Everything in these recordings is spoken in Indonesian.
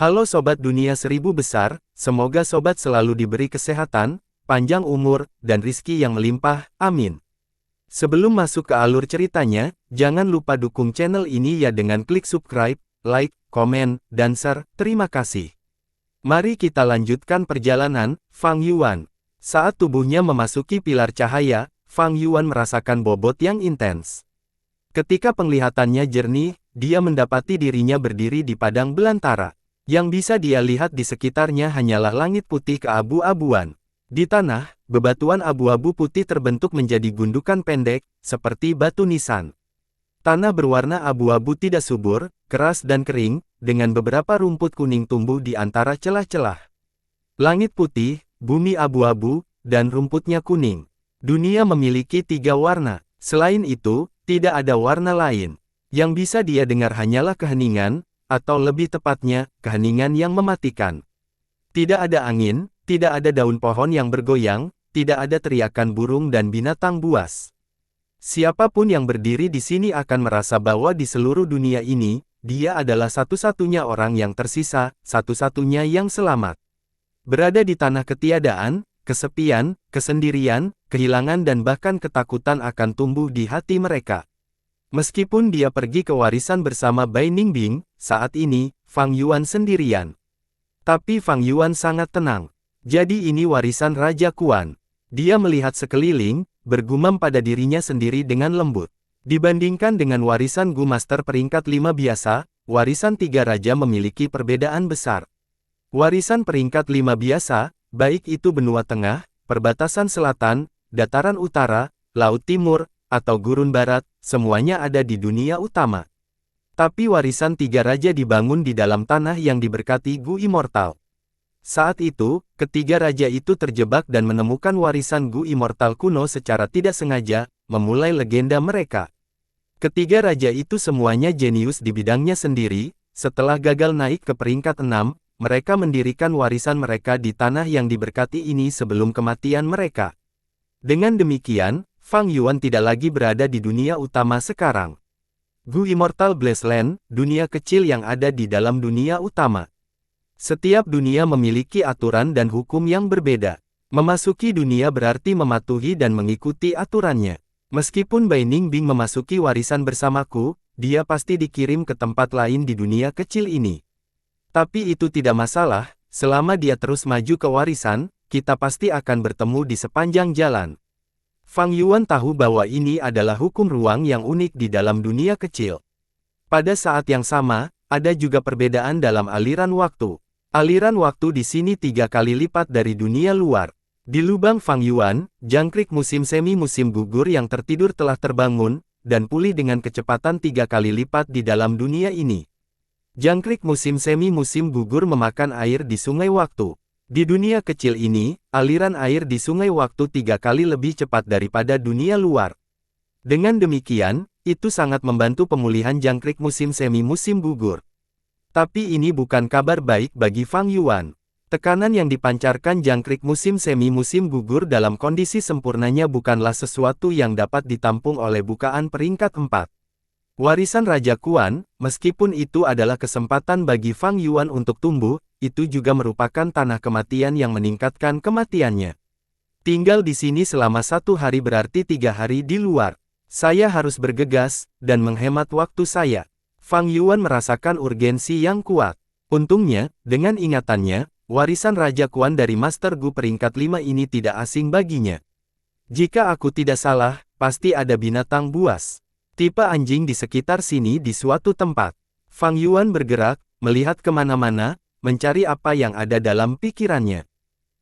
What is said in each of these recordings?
Halo Sobat Dunia Seribu Besar, semoga Sobat selalu diberi kesehatan, panjang umur, dan rizki yang melimpah, amin. Sebelum masuk ke alur ceritanya, jangan lupa dukung channel ini ya dengan klik subscribe, like, komen, dan share, terima kasih. Mari kita lanjutkan perjalanan, Fang Yuan. Saat tubuhnya memasuki pilar cahaya, Fang Yuan merasakan bobot yang intens. Ketika penglihatannya jernih, dia mendapati dirinya berdiri di padang belantara. Yang bisa dia lihat di sekitarnya hanyalah langit putih keabu-abuan. Di tanah, bebatuan abu-abu putih terbentuk menjadi gundukan pendek, seperti batu nisan. Tanah berwarna abu-abu tidak subur, keras dan kering, dengan beberapa rumput kuning tumbuh di antara celah-celah. Langit putih, bumi abu-abu, dan rumputnya kuning. Dunia memiliki 3 warna. Selain itu, tidak ada warna lain. Yang bisa dia dengar hanyalah keheningan, atau lebih tepatnya, keheningan yang mematikan. Tidak ada angin, tidak ada daun pohon yang bergoyang, tidak ada teriakan burung dan binatang buas. Siapapun yang berdiri di sini akan merasa bahwa di seluruh dunia ini, dia adalah satu-satunya orang yang tersisa, satu-satunya yang selamat. Berada di tanah ketiadaan, kesepian, kesendirian, kehilangan dan bahkan ketakutan akan tumbuh di hati mereka. Meskipun dia pergi ke warisan bersama Bai Ningbing, saat ini, Fang Yuan sendirian. Tapi Fang Yuan sangat tenang. Jadi ini warisan Raja Kuan. Dia melihat sekeliling, bergumam pada dirinya sendiri dengan lembut. Dibandingkan dengan warisan Gu Master peringkat 5 biasa, warisan 3 Raja memiliki perbedaan besar. Warisan peringkat 5 biasa, baik itu benua tengah, perbatasan selatan, dataran utara, laut timur, atau gurun barat, semuanya ada di dunia utama. Tapi warisan 3 Raja dibangun di dalam tanah yang diberkati Gu Immortal. Saat itu, ketiga raja itu terjebak dan menemukan warisan Gu Immortal kuno secara tidak sengaja, memulai legenda mereka. Ketiga raja itu semuanya jenius di bidangnya sendiri. Setelah gagal naik ke peringkat 6, mereka mendirikan warisan mereka di tanah yang diberkati ini sebelum kematian mereka. Dengan demikian, Fang Yuan tidak lagi berada di dunia utama sekarang. Gu Immortal Blessland, dunia kecil yang ada di dalam dunia utama. Setiap dunia memiliki aturan dan hukum yang berbeda. Memasuki dunia berarti mematuhi dan mengikuti aturannya. Meskipun Bai Ningbing memasuki warisan bersamaku, dia pasti dikirim ke tempat lain di dunia kecil ini. Tapi itu tidak masalah, selama dia terus maju ke warisan, kita pasti akan bertemu di sepanjang jalan. Fang Yuan tahu bahwa ini adalah hukum ruang yang unik di dalam dunia kecil. Pada saat yang sama, ada juga perbedaan dalam aliran waktu. Aliran waktu di sini 3 kali lipat dari dunia luar. Di lubang Fang Yuan, jangkrik musim semi musim gugur yang tertidur telah terbangun, dan pulih dengan kecepatan 3 kali lipat di dalam dunia ini. Jangkrik musim semi musim gugur memakan air di sungai waktu. Di dunia kecil ini, aliran air di sungai waktu 3 kali lebih cepat daripada dunia luar. Dengan demikian, itu sangat membantu pemulihan jangkrik musim semi musim gugur. Tapi ini bukan kabar baik bagi Fang Yuan. Tekanan yang dipancarkan jangkrik musim semi musim gugur dalam kondisi sempurnanya bukanlah sesuatu yang dapat ditampung oleh bukaan peringkat 4. Warisan Raja Kuan, meskipun itu adalah kesempatan bagi Fang Yuan untuk tumbuh, itu juga merupakan tanah kematian yang meningkatkan kematiannya. Tinggal di sini selama 1 hari berarti 3 hari di luar. Saya harus bergegas, dan menghemat waktu saya. Fang Yuan merasakan urgensi yang kuat. Untungnya, dengan ingatannya, warisan Raja Kuan dari Master Gu peringkat 5 ini tidak asing baginya. Jika aku tidak salah, pasti ada binatang buas. Tipe anjing di sekitar sini di suatu tempat. Fang Yuan bergerak, melihat kemana-mana, mencari apa yang ada dalam pikirannya.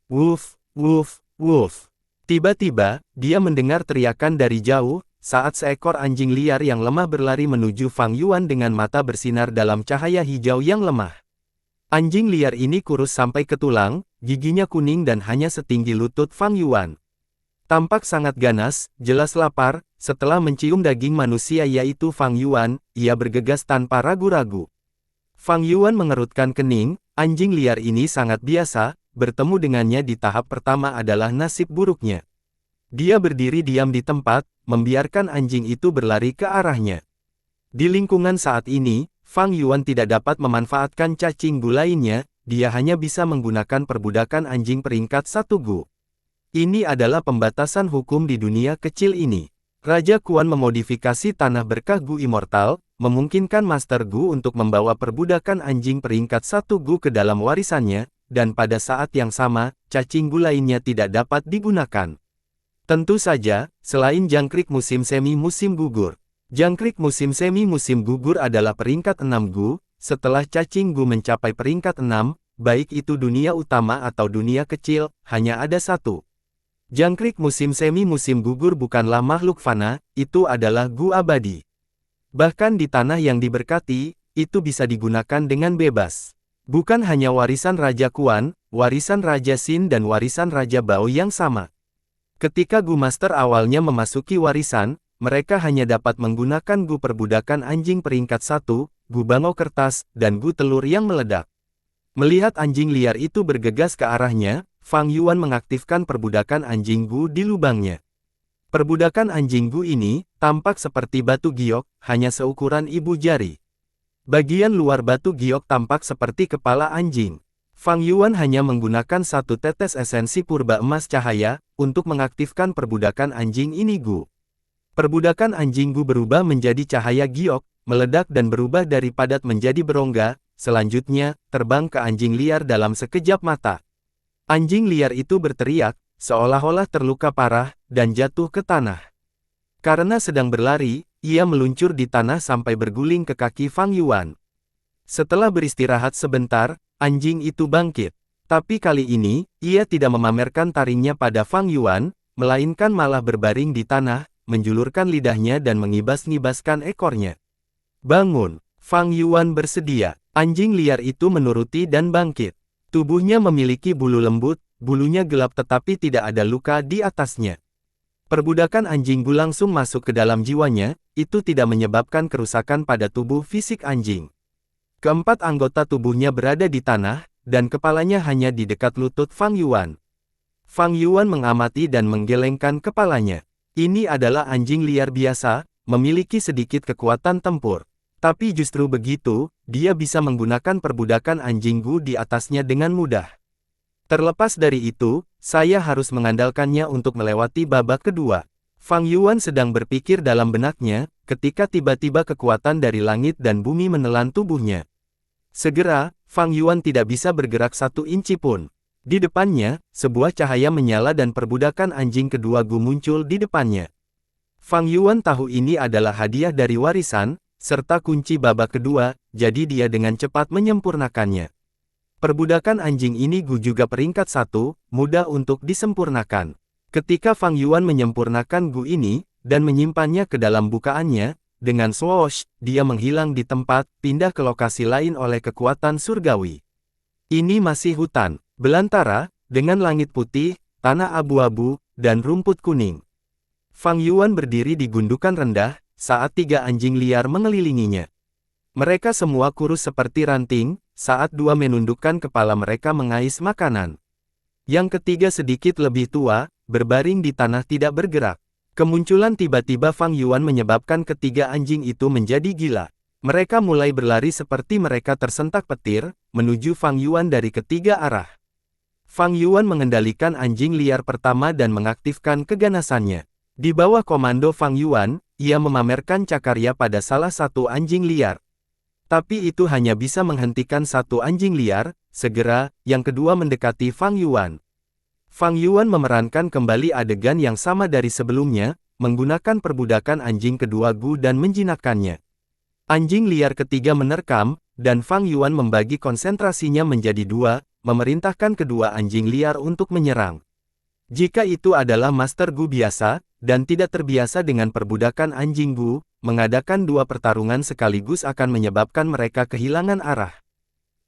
Woof, woof, woof. Tiba-tiba, dia mendengar teriakan dari jauh, saat seekor anjing liar yang lemah berlari menuju Fang Yuan dengan mata bersinar dalam cahaya hijau yang lemah. Anjing liar ini kurus sampai ke tulang, giginya kuning dan hanya setinggi lutut Fang Yuan. Tampak sangat ganas, jelas lapar. Setelah mencium daging manusia yaitu Fang Yuan, ia bergegas tanpa ragu-ragu. Fang Yuan mengerutkan kening, anjing liar ini sangat biasa, bertemu dengannya di tahap pertama adalah nasib buruknya. Dia berdiri diam di tempat, membiarkan anjing itu berlari ke arahnya. Di lingkungan saat ini, Fang Yuan tidak dapat memanfaatkan cacing gu lainnya, dia hanya bisa menggunakan perbudakan anjing peringkat 1 gu. Ini adalah pembatasan hukum di dunia kecil ini. Raja Kuan memodifikasi tanah berkah gu immortal, memungkinkan Master Gu untuk membawa perbudakan anjing peringkat 1 gu ke dalam warisannya, dan pada saat yang sama, cacing gu lainnya tidak dapat digunakan. Tentu saja, selain jangkrik musim semi musim gugur. Jangkrik musim semi musim gugur adalah peringkat 6 gu, setelah cacing gu mencapai peringkat 6, baik itu dunia utama atau dunia kecil, hanya ada satu. Jangkrik musim semi musim gugur bukanlah makhluk fana, itu adalah gu abadi. Bahkan di tanah yang diberkati, itu bisa digunakan dengan bebas. Bukan hanya warisan Raja Kuan, warisan Raja Xin dan warisan Raja Bao yang sama. Ketika Gu Master awalnya memasuki warisan, mereka hanya dapat menggunakan Gu perbudakan anjing peringkat 1, Gu bangau kertas, dan Gu telur yang meledak. Melihat anjing liar itu bergegas ke arahnya, Fang Yuan mengaktifkan perbudakan anjing Gu di lubangnya. Perbudakan anjing Gu ini, tampak seperti batu giok, hanya seukuran ibu jari. Bagian luar batu giok tampak seperti kepala anjing. Fang Yuan hanya menggunakan satu tetes esensi purba emas cahaya, untuk mengaktifkan perbudakan anjing ini Gu. Perbudakan anjing Gu berubah menjadi cahaya giok, meledak dan berubah dari padat menjadi berongga, selanjutnya, terbang ke anjing liar dalam sekejap mata. Anjing liar itu berteriak, seolah-olah terluka parah, dan jatuh ke tanah. Karena sedang berlari, ia meluncur di tanah sampai berguling ke kaki Fang Yuan. Setelah beristirahat sebentar, anjing itu bangkit. Tapi kali ini, ia tidak memamerkan taringnya pada Fang Yuan, melainkan malah berbaring di tanah, menjulurkan lidahnya dan mengibas-ngibaskan ekornya. Bangun, Fang Yuan bersedia. Anjing liar itu menuruti dan bangkit. Tubuhnya memiliki bulu lembut, bulunya gelap tetapi tidak ada luka di atasnya. Perbudakan anjing Gu langsung masuk ke dalam jiwanya, itu tidak menyebabkan kerusakan pada tubuh fisik anjing. Keempat anggota tubuhnya berada di tanah, dan kepalanya hanya di dekat lutut Fang Yuan. Fang Yuan mengamati dan menggelengkan kepalanya. Ini adalah anjing liar biasa, memiliki sedikit kekuatan tempur. Tapi justru begitu, dia bisa menggunakan perbudakan anjing Gu di atasnya dengan mudah. Terlepas dari itu, saya harus mengandalkannya untuk melewati babak kedua. Fang Yuan sedang berpikir dalam benaknya, ketika tiba-tiba kekuatan dari langit dan bumi menelan tubuhnya. Segera, Fang Yuan tidak bisa bergerak 1 inci pun. Di depannya, sebuah cahaya menyala dan perbudakan anjing kedua Gu muncul di depannya. Fang Yuan tahu ini adalah hadiah dari warisan, serta kunci babak kedua, jadi dia dengan cepat menyempurnakannya. Perbudakan anjing ini Gu juga peringkat 1, mudah untuk disempurnakan. Ketika Fang Yuan menyempurnakan Gu ini, dan menyimpannya ke dalam bukaannya, dengan swoosh, dia menghilang di tempat, pindah ke lokasi lain oleh kekuatan surgawi. Ini masih hutan, belantara, dengan langit putih, tanah abu-abu, dan rumput kuning. Fang Yuan berdiri di gundukan rendah, saat 3 anjing liar mengelilinginya. Mereka semua kurus seperti ranting, saat 2 menundukkan kepala mereka mengais makanan. Yang ketiga sedikit lebih tua, berbaring di tanah tidak bergerak. Kemunculan tiba-tiba Fang Yuan menyebabkan ketiga anjing itu menjadi gila. Mereka mulai berlari seperti mereka tersentak petir, menuju Fang Yuan dari ketiga arah. Fang Yuan mengendalikan anjing liar pertama dan mengaktifkan keganasannya. Di bawah komando Fang Yuan, ia memamerkan cakarya pada salah satu anjing liar. Tapi itu hanya bisa menghentikan satu anjing liar. Segera, yang kedua mendekati Fang Yuan. Fang Yuan memerankan kembali adegan yang sama dari sebelumnya, menggunakan perbudakan anjing kedua Gu dan menjinakkannya. Anjing liar ketiga menerkam, dan Fang Yuan membagi konsentrasinya menjadi 2, memerintahkan kedua anjing liar untuk menyerang. Jika itu adalah Master Gu biasa, dan tidak terbiasa dengan perbudakan anjing Gu, mengadakan 2 pertarungan sekaligus akan menyebabkan mereka kehilangan arah.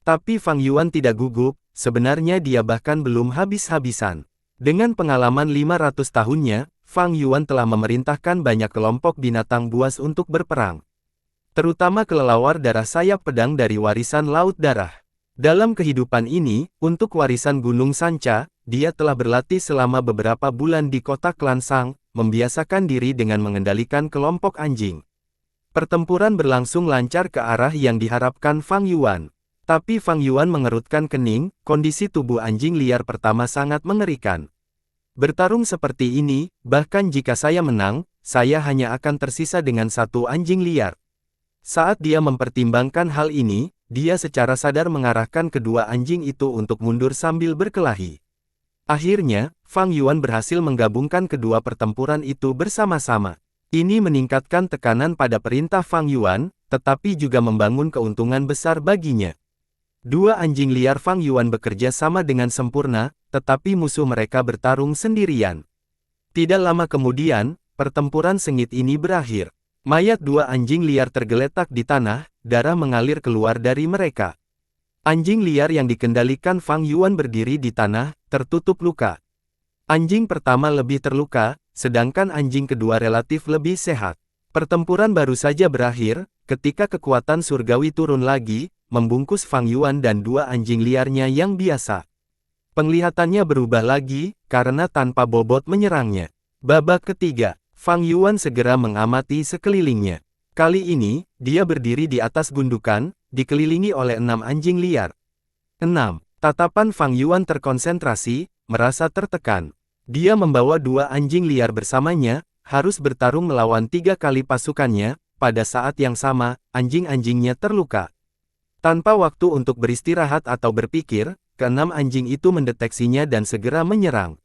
Tapi Fang Yuan tidak gugup, sebenarnya dia bahkan belum habis-habisan. Dengan pengalaman 500 tahunnya, Fang Yuan telah memerintahkan banyak kelompok binatang buas untuk berperang. Terutama kelelawar darah sayap pedang dari warisan Laut Darah. Dalam kehidupan ini, untuk warisan Gunung Sanca, dia telah berlatih selama beberapa bulan di kota Klansang, membiasakan diri dengan mengendalikan kelompok anjing. Pertempuran berlangsung lancar ke arah yang diharapkan Fang Yuan. Tapi Fang Yuan mengerutkan kening, kondisi tubuh anjing liar pertama sangat mengerikan. Bertarung seperti ini, bahkan jika saya menang, saya hanya akan tersisa dengan satu anjing liar. Saat dia mempertimbangkan hal ini, dia secara sadar mengarahkan kedua anjing itu untuk mundur sambil berkelahi. Akhirnya, Fang Yuan berhasil menggabungkan kedua pertempuran itu bersama-sama. Ini meningkatkan tekanan pada perintah Fang Yuan, tetapi juga membangun keuntungan besar baginya. Dua anjing liar Fang Yuan bekerja sama dengan sempurna, tetapi musuh mereka bertarung sendirian. Tidak lama kemudian, pertempuran sengit ini berakhir. Mayat dua anjing liar tergeletak di tanah, darah mengalir keluar dari mereka. Anjing liar yang dikendalikan Fang Yuan berdiri di tanah, tertutup luka. Anjing pertama lebih terluka, sedangkan anjing kedua relatif lebih sehat. Pertempuran baru saja berakhir, ketika kekuatan surgawi turun lagi, membungkus Fang Yuan dan dua anjing liarnya yang biasa. Penglihatannya berubah lagi, karena tanpa bobot menyerangnya. Babak ketiga, Fang Yuan segera mengamati sekelilingnya. Kali ini, dia berdiri di atas gundukan, dikelilingi oleh 6 anjing liar. 6. Tatapan Fang Yuan terkonsentrasi, merasa tertekan. Dia membawa dua anjing liar bersamanya, harus bertarung melawan 3 kali pasukannya. Pada saat yang sama, anjing-anjingnya terluka. Tanpa waktu untuk beristirahat atau berpikir, keenam anjing itu mendeteksinya dan segera menyerang.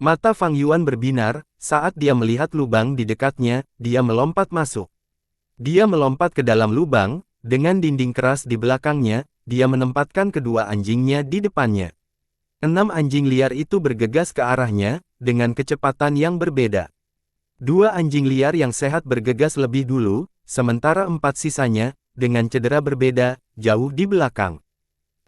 Mata Fang Yuan berbinar, saat dia melihat lubang di dekatnya, dia melompat masuk. Dia melompat ke dalam lubang, dengan dinding keras di belakangnya, dia menempatkan kedua anjingnya di depannya. 6 anjing liar itu bergegas ke arahnya, dengan kecepatan yang berbeda. Dua anjing liar yang sehat bergegas lebih dulu, sementara 4 sisanya, dengan cedera berbeda, jauh di belakang.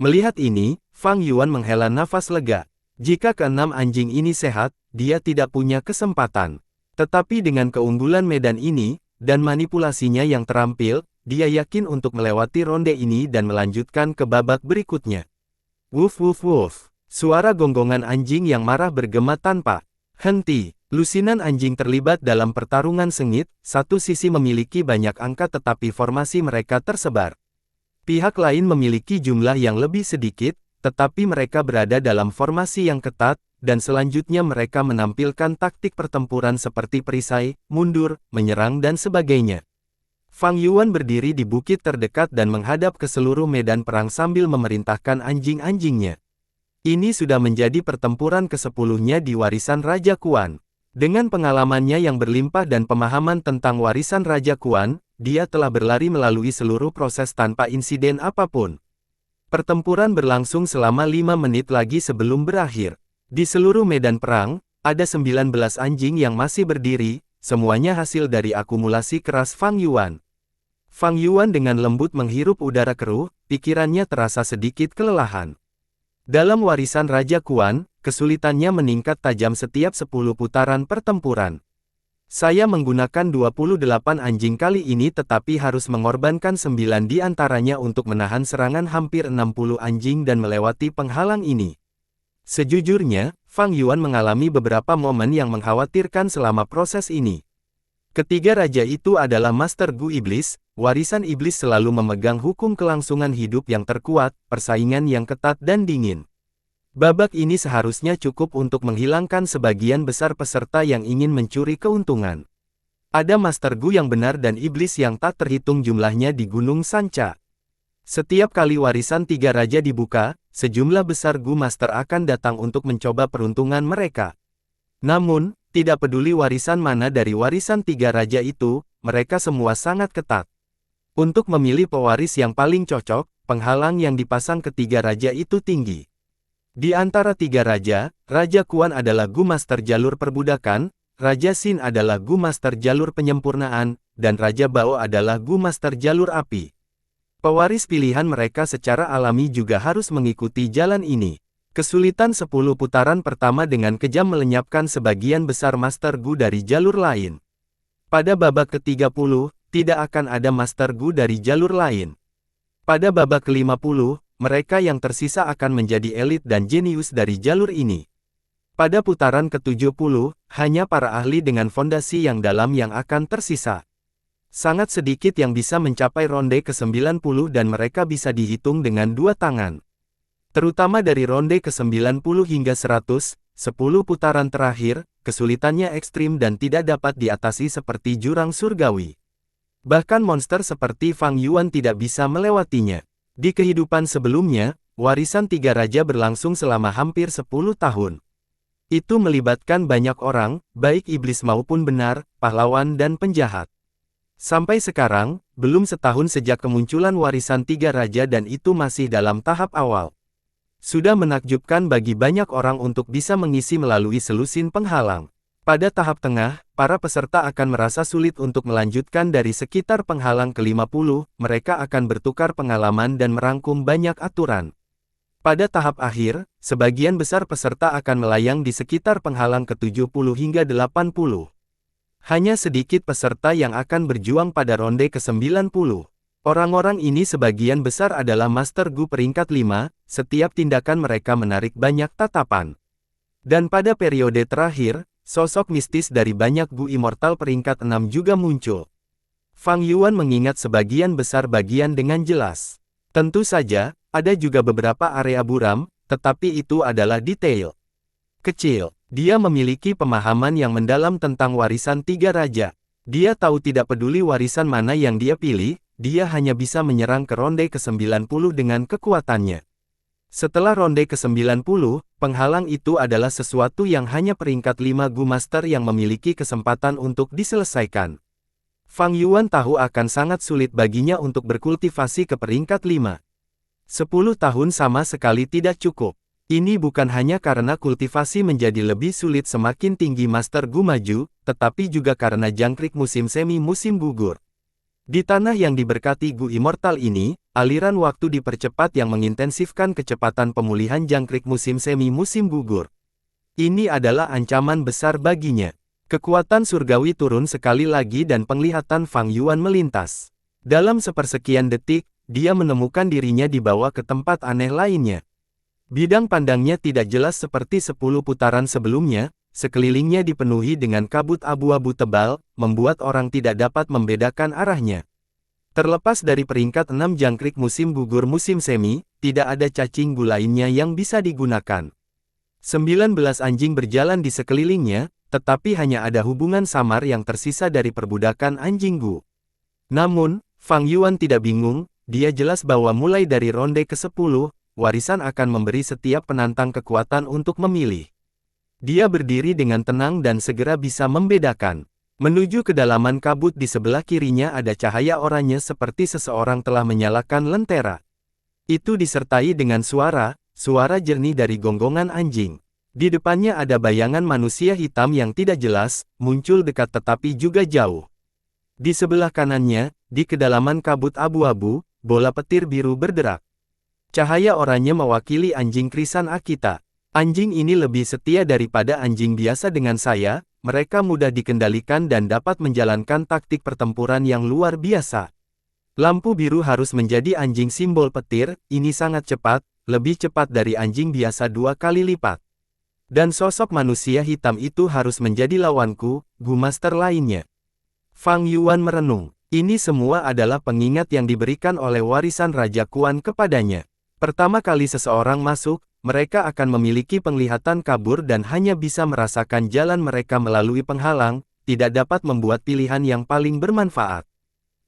Melihat ini, Fang Yuan menghela nafas lega. Jika keenam anjing ini sehat, dia tidak punya kesempatan. Tetapi dengan keunggulan medan ini, dan manipulasinya yang terampil, dia yakin untuk melewati ronde ini dan melanjutkan ke babak berikutnya. Woof woof woof. Suara gonggongan anjing yang marah bergema tanpa henti. Lusinan anjing terlibat dalam pertarungan sengit, satu sisi memiliki banyak angka tetapi formasi mereka tersebar. Pihak lain memiliki jumlah yang lebih sedikit, tetapi mereka berada dalam formasi yang ketat, dan selanjutnya mereka menampilkan taktik pertempuran seperti perisai, mundur, menyerang dan sebagainya. Fang Yuan berdiri di bukit terdekat dan menghadap ke seluruh medan perang sambil memerintahkan anjing-anjingnya. Ini sudah menjadi pertempuran ke-10-nya di warisan Raja Kuan. Dengan pengalamannya yang berlimpah dan pemahaman tentang warisan Raja Kuan, dia telah berlari melalui seluruh proses tanpa insiden apapun. Pertempuran berlangsung selama 5 menit lagi sebelum berakhir. Di seluruh medan perang, ada 19 anjing yang masih berdiri, semuanya hasil dari akumulasi keras Fang Yuan. Fang Yuan dengan lembut menghirup udara keruh, pikirannya terasa sedikit kelelahan. Dalam warisan Raja Kuan, kesulitannya meningkat tajam setiap 10 putaran pertempuran. Saya menggunakan 28 anjing kali ini tetapi harus mengorbankan 9 di antaranya untuk menahan serangan hampir 60 anjing dan melewati penghalang ini. Sejujurnya, Fang Yuan mengalami beberapa momen yang mengkhawatirkan selama proses ini. Ketiga raja itu adalah Master Gu Iblis, warisan iblis selalu memegang hukum kelangsungan hidup yang terkuat, persaingan yang ketat dan dingin. Babak ini seharusnya cukup untuk menghilangkan sebagian besar peserta yang ingin mencuri keuntungan. Ada Master Gu yang benar dan iblis yang tak terhitung jumlahnya di Gunung Sanca. Setiap kali warisan 3 raja dibuka, sejumlah besar Gu Master akan datang untuk mencoba peruntungan mereka. Namun, tidak peduli warisan mana dari warisan 3 raja itu, mereka semua sangat ketat. Untuk memilih pewaris yang paling cocok, penghalang yang dipasang ketiga raja itu tinggi. Di antara 3 raja, Raja Kuan adalah Gu Master jalur perbudakan, Raja Xin adalah Gu Master jalur penyempurnaan, dan Raja Bao adalah Gu Master jalur api. Pewaris pilihan mereka secara alami juga harus mengikuti jalan ini. Kesulitan 10 putaran pertama dengan kejam melenyapkan sebagian besar Master Gu dari jalur lain. Pada babak ke-30, tidak akan ada Master Gu dari jalur lain. Pada babak ke-50, mereka yang tersisa akan menjadi elit dan jenius dari jalur ini. Pada putaran ke-70, hanya para ahli dengan fondasi yang dalam yang akan tersisa. Sangat sedikit yang bisa mencapai ronde ke-90 dan mereka bisa dihitung dengan dua tangan. Terutama dari ronde ke-90 hingga 100, 10 putaran terakhir, kesulitannya ekstrim dan tidak dapat diatasi seperti jurang surgawi. Bahkan monster seperti Fang Yuan tidak bisa melewatinya. Di kehidupan sebelumnya, warisan tiga raja berlangsung selama hampir 10 tahun. Itu melibatkan banyak orang, baik iblis maupun benar, pahlawan dan penjahat. Sampai sekarang, belum setahun sejak kemunculan warisan tiga raja dan itu masih dalam tahap awal. Sudah menakjubkan bagi banyak orang untuk bisa mengisi melalui selusin penghalang. Pada tahap tengah, para peserta akan merasa sulit untuk melanjutkan dari sekitar penghalang ke-50, mereka akan bertukar pengalaman dan merangkum banyak aturan. Pada tahap akhir, sebagian besar peserta akan melayang di sekitar penghalang ke-70 hingga 80. Hanya sedikit peserta yang akan berjuang pada ronde ke-90. Orang-orang ini sebagian besar adalah Master Gu peringkat 5, setiap tindakan mereka menarik banyak tatapan. Dan pada periode terakhir, sosok mistis dari banyak Gu Immortal peringkat 6 juga muncul. Fang Yuan mengingat sebagian besar bagian dengan jelas. Tentu saja, ada juga beberapa area buram, tetapi itu adalah detail kecil. Dia memiliki pemahaman yang mendalam tentang warisan tiga raja. Dia tahu tidak peduli warisan mana yang dia pilih, dia hanya bisa menyerang ke ronde ke-90 dengan kekuatannya. Setelah ronde ke-90, penghalang itu adalah sesuatu yang hanya peringkat 5 Gu Master yang memiliki kesempatan untuk diselesaikan. Fang Yuan tahu akan sangat sulit baginya untuk berkultivasi ke peringkat 5. 10 tahun sama sekali tidak cukup. Ini bukan hanya karena kultivasi menjadi lebih sulit semakin tinggi Master Gu maju, tetapi juga karena jangkrik musim semi musim gugur. Di tanah yang diberkati Gu Immortal ini, aliran waktu dipercepat yang mengintensifkan kecepatan pemulihan jangkrik musim semi musim gugur. Ini adalah ancaman besar baginya. Kekuatan surgawi turun sekali lagi dan penglihatan Fang Yuan melintas. Dalam sepersekian detik, dia menemukan dirinya dibawa ke tempat aneh lainnya. Bidang pandangnya tidak jelas seperti 10 putaran sebelumnya, sekelilingnya dipenuhi dengan kabut abu-abu tebal, membuat orang tidak dapat membedakan arahnya. Terlepas dari peringkat 6 jangkrik musim gugur musim semi, tidak ada cacing Gu lainnya yang bisa digunakan. 19 anjing berjalan di sekelilingnya, tetapi hanya ada hubungan samar yang tersisa dari perbudakan anjing Gu. Namun, Fang Yuan tidak bingung, dia jelas bahwa mulai dari ronde ke-10, warisan akan memberi setiap penantang kekuatan untuk memilih. Dia berdiri dengan tenang dan segera bisa membedakan. Menuju kedalaman kabut di sebelah kirinya ada cahaya oranye seperti seseorang telah menyalakan lentera. Itu disertai dengan suara jernih dari gonggongan anjing. Di depannya ada bayangan manusia hitam yang tidak jelas, muncul dekat tetapi juga jauh. Di sebelah kanannya, di kedalaman kabut abu-abu, bola petir biru berderak. Cahaya oranye mewakili anjing krisan Akita. Anjing ini lebih setia daripada anjing biasa dengan saya, mereka mudah dikendalikan dan dapat menjalankan taktik pertempuran yang luar biasa. Lampu biru harus menjadi anjing simbol petir, ini sangat cepat, lebih cepat dari anjing biasa 2 kali lipat. Dan sosok manusia hitam itu harus menjadi lawanku, Gu Master lainnya. Fang Yuan merenung, ini semua adalah pengingat yang diberikan oleh warisan Raja Kuan kepadanya. Pertama kali seseorang masuk, mereka akan memiliki penglihatan kabur dan hanya bisa merasakan jalan mereka melalui penghalang, tidak dapat membuat pilihan yang paling bermanfaat.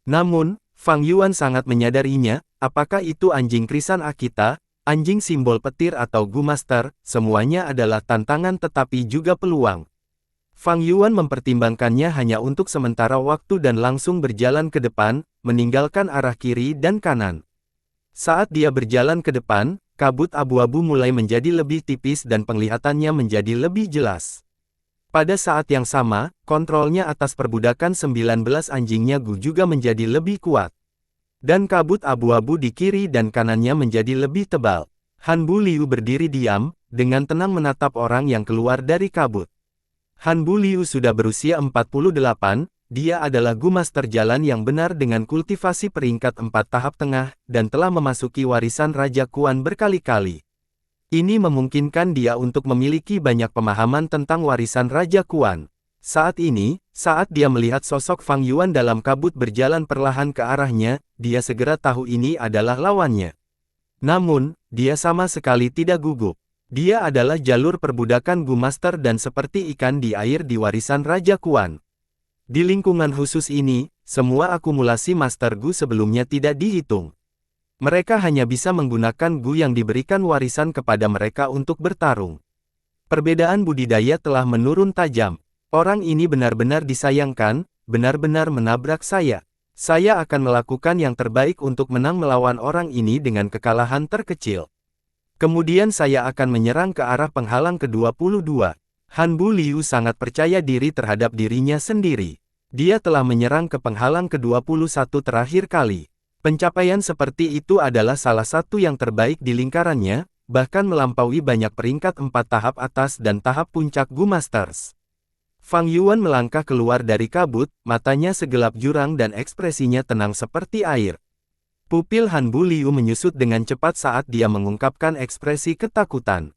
Namun, Fang Yuan sangat menyadarinya, apakah itu anjing krisan Akita, anjing simbol petir atau Gu Master, semuanya adalah tantangan tetapi juga peluang. Fang Yuan mempertimbangkannya hanya untuk sementara waktu dan langsung berjalan ke depan, meninggalkan arah kiri dan kanan. Saat dia berjalan ke depan, kabut abu-abu mulai menjadi lebih tipis dan penglihatannya menjadi lebih jelas. Pada saat yang sama, kontrolnya atas perbudakan 19 anjingnya Gu juga menjadi lebih kuat. Dan kabut abu-abu di kiri dan kanannya menjadi lebih tebal. Han Bu Liu berdiri diam, dengan tenang menatap orang yang keluar dari kabut. Han Bu Liu sudah berusia 48, dia adalah Gu Master Jalan yang benar dengan kultivasi peringkat 4 tahap tengah, dan telah memasuki warisan Raja Kuan berkali-kali. Ini memungkinkan dia untuk memiliki banyak pemahaman tentang warisan Raja Kuan. Saat ini, saat dia melihat sosok Fang Yuan dalam kabut berjalan perlahan ke arahnya, dia segera tahu ini adalah lawannya. Namun, dia sama sekali tidak gugup. Dia adalah jalur perbudakan Gu Master dan seperti ikan di air di warisan Raja Kuan. Di lingkungan khusus ini, semua akumulasi Master Gu sebelumnya tidak dihitung. Mereka hanya bisa menggunakan Gu yang diberikan warisan kepada mereka untuk bertarung. Perbedaan budidaya telah menurun tajam. Orang ini benar-benar disayangkan, benar-benar menabrak saya. Saya akan melakukan yang terbaik untuk menang melawan orang ini dengan kekalahan terkecil. Kemudian saya akan menyerang ke arah penghalang ke-22. Han Bu Liu sangat percaya diri terhadap dirinya sendiri. Dia telah menyerang ke penghalang ke-21 terakhir kali. Pencapaian seperti itu adalah salah satu yang terbaik di lingkarannya, bahkan melampaui banyak peringkat 4 tahap atas dan tahap puncak Gu Masters. Fang Yuan melangkah keluar dari kabut, matanya segelap jurang dan ekspresinya tenang seperti air. Pupil Han Bu Liu menyusut dengan cepat saat dia mengungkapkan ekspresi ketakutan.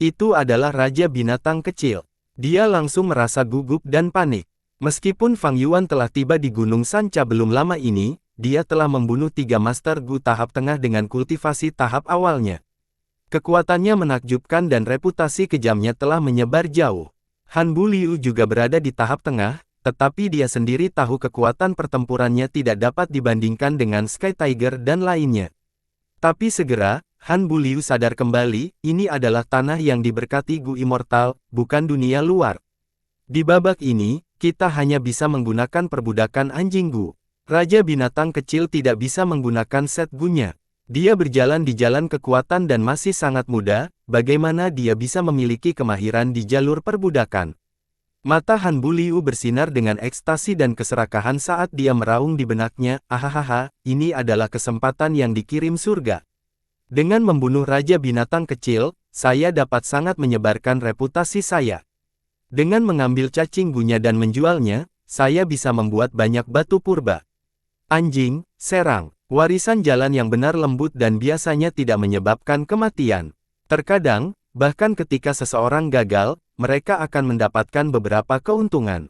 Itu adalah Raja Binatang Kecil. Dia langsung merasa gugup dan panik. Meskipun Fang Yuan telah tiba di Gunung Sanca belum lama ini, dia telah membunuh 3 Master Gu tahap tengah dengan kultivasi tahap awalnya. Kekuatannya menakjubkan dan reputasi kejamnya telah menyebar jauh. Han Bu Liu juga berada di tahap tengah, tetapi dia sendiri tahu kekuatan pertempurannya tidak dapat dibandingkan dengan Sky Tiger dan lainnya. Tapi segera, Han Bu Liu sadar kembali, ini adalah tanah yang diberkati Gu Immortal, bukan dunia luar. Di babak ini, kita hanya bisa menggunakan perbudakan anjing Gu. Raja Binatang Kecil tidak bisa menggunakan set Gu-nya. Dia berjalan di jalan kekuatan dan masih sangat muda, bagaimana dia bisa memiliki kemahiran di jalur perbudakan? Mata Han Bu Liu bersinar dengan ekstasi dan keserakahan saat dia meraung di benaknya, ahahaha, ini adalah kesempatan yang dikirim surga. Dengan membunuh Raja Binatang Kecil, saya dapat sangat menyebarkan reputasi saya. Dengan mengambil cacing Gu-nya dan menjualnya, saya bisa membuat banyak batu purba. Anjing, serang. Warisan jalan yang benar lembut dan biasanya tidak menyebabkan kematian. Terkadang, bahkan ketika seseorang gagal, mereka akan mendapatkan beberapa keuntungan.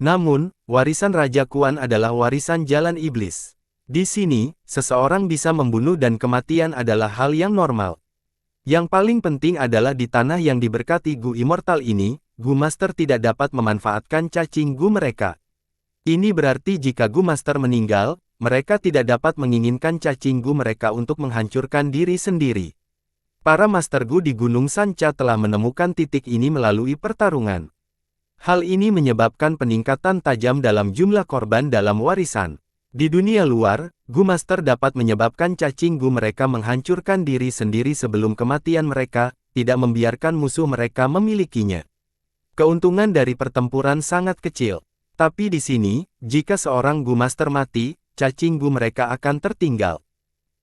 Namun, warisan Raja Kuan adalah warisan jalan iblis. Di sini, seseorang bisa membunuh dan kematian adalah hal yang normal. Yang paling penting adalah di tanah yang diberkati Gu Immortal ini, Gu Master tidak dapat memanfaatkan cacing Gu mereka. Ini berarti jika Gu Master meninggal, mereka tidak dapat menginginkan cacing Gu mereka untuk menghancurkan diri sendiri. Para Master Gu di Gunung Sanca telah menemukan titik ini melalui pertarungan. Hal ini menyebabkan peningkatan tajam dalam jumlah korban dalam warisan. Di dunia luar, Gu Master dapat menyebabkan cacing Gu mereka menghancurkan diri sendiri sebelum kematian mereka, tidak membiarkan musuh mereka memilikinya. Keuntungan dari pertempuran sangat kecil. Tapi di sini, jika seorang Gu Master mati, cacing Gu mereka akan tertinggal.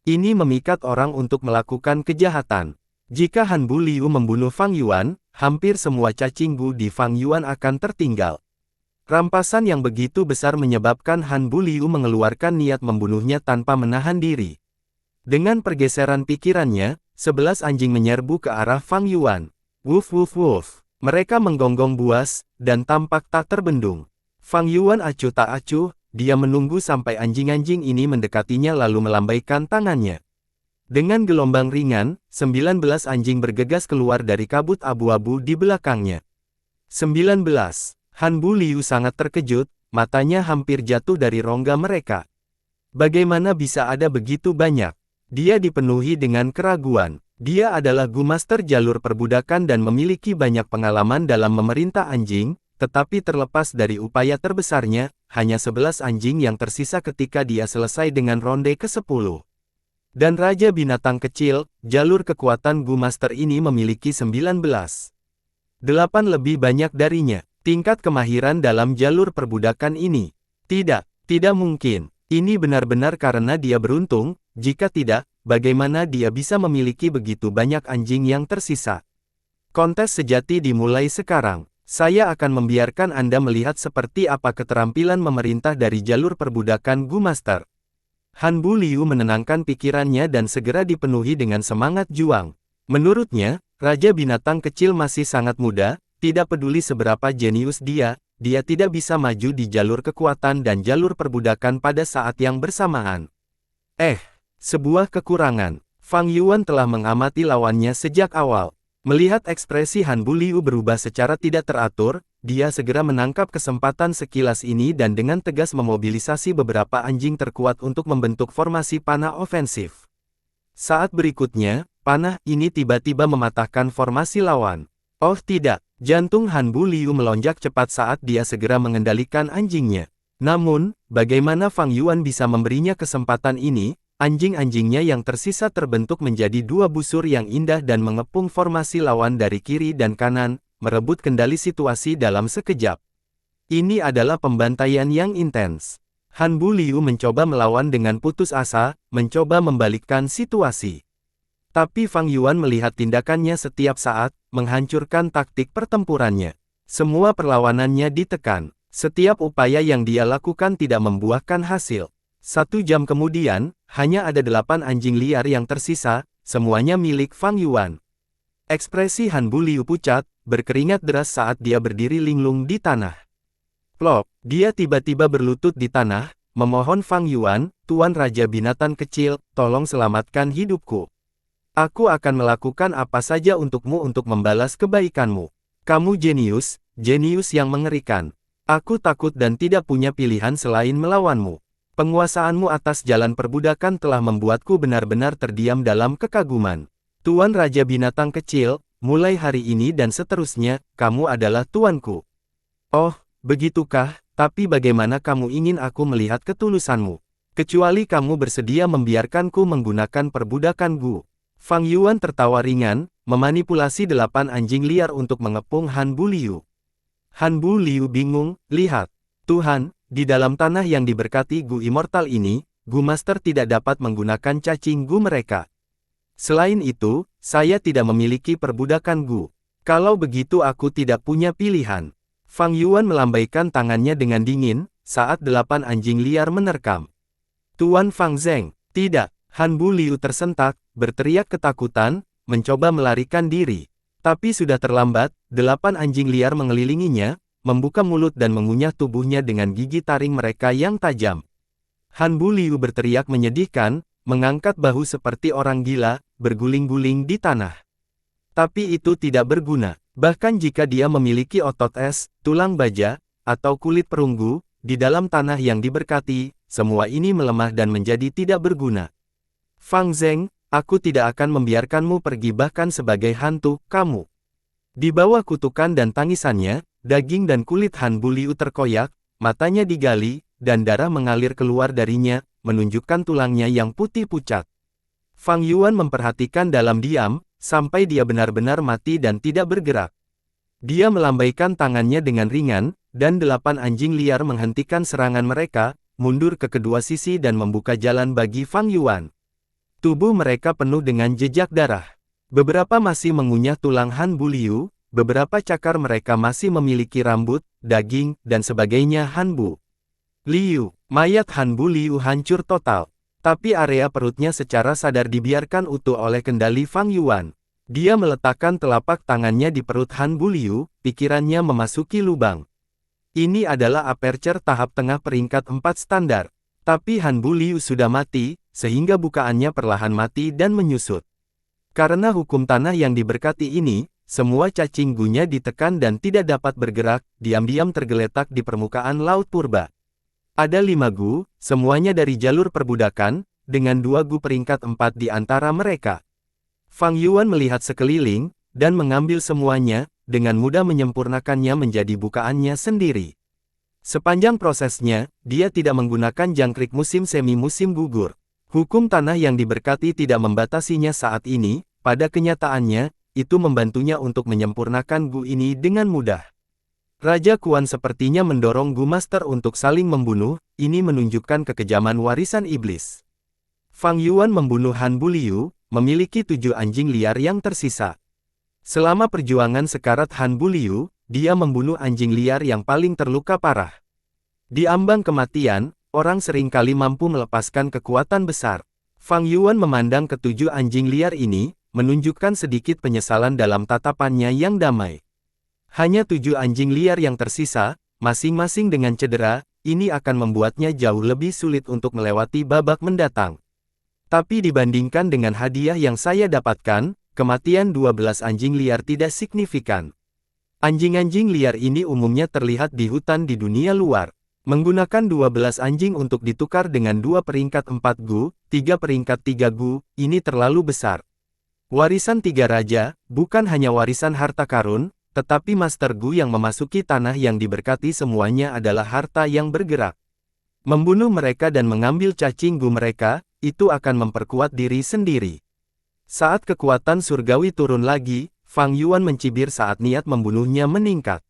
Ini memikat orang untuk melakukan kejahatan. Jika Han Bu Liu membunuh Fang Yuan, hampir semua cacing Gu di Fang Yuan akan tertinggal. Rampasan yang begitu besar menyebabkan Han Bu Liu mengeluarkan niat membunuhnya tanpa menahan diri. Dengan pergeseran pikirannya, 11 anjing menyerbu ke arah Fang Yuan. Wuf wuf wuf. Mereka menggonggong buas, dan tampak tak terbendung. Fang Yuan acuh tak acuh. Dia menunggu sampai anjing-anjing ini mendekatinya lalu melambaikan tangannya. Dengan gelombang ringan, 19 anjing bergegas keluar dari kabut abu-abu di belakangnya. 19. Han Bu Liu sangat terkejut, matanya hampir jatuh dari rongga mereka. Bagaimana bisa ada begitu banyak? Dia dipenuhi dengan keraguan. Dia adalah Gu Master jalur perbudakan dan memiliki banyak pengalaman dalam memerintah anjing, tetapi terlepas dari upaya terbesarnya, hanya 11 anjing yang tersisa ketika dia selesai dengan ronde ke-10. Dan Raja Binatang Kecil, jalur kekuatan Gu Master ini memiliki 19. 8 lebih banyak darinya. Tingkat kemahiran dalam jalur perbudakan ini. Tidak mungkin. Ini benar-benar karena dia beruntung, jika tidak, bagaimana dia bisa memiliki begitu banyak anjing yang tersisa. Kontes sejati dimulai sekarang. Saya akan membiarkan Anda melihat seperti apa keterampilan memerintah dari jalur perbudakan Gu Master. Han Bu Liu menenangkan pikirannya dan segera dipenuhi dengan semangat juang. Menurutnya, Raja Binatang Kecil masih sangat muda, tidak peduli seberapa jenius dia, dia tidak bisa maju di jalur kekuatan dan jalur perbudakan pada saat yang bersamaan. Sebuah kekurangan. Fang Yuan telah mengamati lawannya sejak awal. Melihat ekspresi Han Buliu berubah secara tidak teratur, dia segera menangkap kesempatan sekilas ini dan dengan tegas memobilisasi beberapa anjing terkuat untuk membentuk formasi panah ofensif. Saat berikutnya, panah ini tiba-tiba mematahkan formasi lawan. Oh tidak, jantung Han Buliu melonjak cepat saat dia segera mengendalikan anjingnya. Namun, bagaimana Fang Yuan bisa memberinya kesempatan ini? Anjing-anjingnya yang tersisa terbentuk menjadi dua busur yang indah dan mengepung formasi lawan dari kiri dan kanan, merebut kendali situasi dalam sekejap. Ini adalah pembantaian yang intens. Han Buliu mencoba melawan dengan putus asa, mencoba membalikkan situasi. Tapi Fang Yuan melihat tindakannya setiap saat, menghancurkan taktik pertempurannya. Semua perlawanannya ditekan. Setiap upaya yang dia lakukan tidak membuahkan hasil. 1 jam kemudian, hanya ada 8 anjing liar yang tersisa, semuanya milik Fang Yuan. Ekspresi Han Buliu pucat, berkeringat deras saat dia berdiri linglung di tanah. Plop, dia tiba-tiba berlutut di tanah, memohon Fang Yuan, Tuan Raja Binatang Kecil, tolong selamatkan hidupku. Aku akan melakukan apa saja untukmu untuk membalas kebaikanmu. Kamu jenius yang mengerikan. Aku takut dan tidak punya pilihan selain melawanmu. Penguasaanmu atas jalan perbudakan telah membuatku benar-benar terdiam dalam kekaguman. Tuan Raja Binatang Kecil, mulai hari ini dan seterusnya, kamu adalah tuanku. Oh, begitukah? Tapi bagaimana kamu ingin aku melihat ketulusanmu? Kecuali kamu bersedia membiarkanku menggunakan perbudakan Gu. Fang Yuan tertawa ringan, memanipulasi 8 anjing liar untuk mengepung Han Buliu. Han Buliu bingung, lihat. Tuhan, di dalam tanah yang diberkati Gu Immortal ini, Gu Master tidak dapat menggunakan cacing Gu mereka. Selain itu, saya tidak memiliki perbudakan Gu. Kalau begitu aku tidak punya pilihan. Fang Yuan melambaikan tangannya dengan dingin, saat 8 anjing liar menerkam. Tuan Fang Zeng, tidak. Han Buliu tersentak, berteriak ketakutan, mencoba melarikan diri. Tapi sudah terlambat, 8 anjing liar mengelilinginya, membuka mulut dan mengunyah tubuhnya dengan gigi taring mereka yang tajam. Han Buliu berteriak menyedihkan, mengangkat bahu seperti orang gila, berguling-guling di tanah. Tapi itu tidak berguna. Bahkan jika dia memiliki otot es, tulang baja, atau kulit perunggu, di dalam tanah yang diberkati, semua ini melemah dan menjadi tidak berguna. Fang Zeng, aku tidak akan membiarkanmu pergi bahkan sebagai hantu, kamu. Di bawah kutukan dan tangisannya, daging dan kulit Han Buliu terkoyak, matanya digali, dan darah mengalir keluar darinya, menunjukkan tulangnya yang putih pucat. Fang Yuan memperhatikan dalam diam, sampai dia benar-benar mati dan tidak bergerak. Dia melambaikan tangannya dengan ringan, dan 8 anjing liar menghentikan serangan mereka, mundur ke kedua sisi dan membuka jalan bagi Fang Yuan. Tubuh mereka penuh dengan jejak darah. Beberapa masih mengunyah tulang Han Buliu, beberapa cakar mereka masih memiliki rambut, daging, dan sebagainya. Han Bu Liu, mayat Han Buliu hancur total. Tapi area perutnya secara sadar dibiarkan utuh oleh kendali Fang Yuan. Dia meletakkan telapak tangannya di perut Han Buliu, pikirannya memasuki lubang. Ini adalah aperture tahap tengah peringkat 4 standar. Tapi Han Buliu sudah mati, sehingga bukaannya perlahan mati dan menyusut. Karena hukum tanah yang diberkati ini, semua cacing Gunya ditekan dan tidak dapat bergerak, diam-diam tergeletak di permukaan laut purba. Ada 5 Gu, semuanya dari jalur perbudakan, dengan 2 Gu peringkat 4 di antara mereka. Fang Yuan melihat sekeliling, dan mengambil semuanya, dengan mudah menyempurnakannya menjadi bukaannya sendiri. Sepanjang prosesnya, dia tidak menggunakan jangkrik musim semi-musim gugur. Hukum tanah yang diberkati tidak membatasinya saat ini, pada kenyataannya, itu membantunya untuk menyempurnakan Gu ini dengan mudah. Raja Kuan sepertinya mendorong Gu Master untuk saling membunuh, ini menunjukkan kekejaman warisan iblis. Fang Yuan membunuh Han Buliu, memiliki 7 anjing liar yang tersisa. Selama perjuangan sekarat Han Buliu, dia membunuh anjing liar yang paling terluka parah. Di ambang kematian, orang seringkali mampu melepaskan kekuatan besar. Fang Yuan memandang ke-7 anjing liar ini, menunjukkan sedikit penyesalan dalam tatapannya yang damai. Hanya 7 anjing liar yang tersisa, masing-masing dengan cedera, ini akan membuatnya jauh lebih sulit untuk melewati babak mendatang. Tapi dibandingkan dengan hadiah yang saya dapatkan, kematian 12 anjing liar tidak signifikan. Anjing-anjing liar ini umumnya terlihat di hutan di dunia luar. Menggunakan 12 anjing untuk ditukar dengan 2 peringkat 4 gu, 3 peringkat 3 gu, ini terlalu besar. Warisan 3 raja, bukan hanya warisan harta karun, tetapi Master Gu yang memasuki tanah yang diberkati semuanya adalah harta yang bergerak. Membunuh mereka dan mengambil cacing Gu mereka, itu akan memperkuat diri sendiri. Saat kekuatan surgawi turun lagi, Fang Yuan mencibir saat niat membunuhnya meningkat.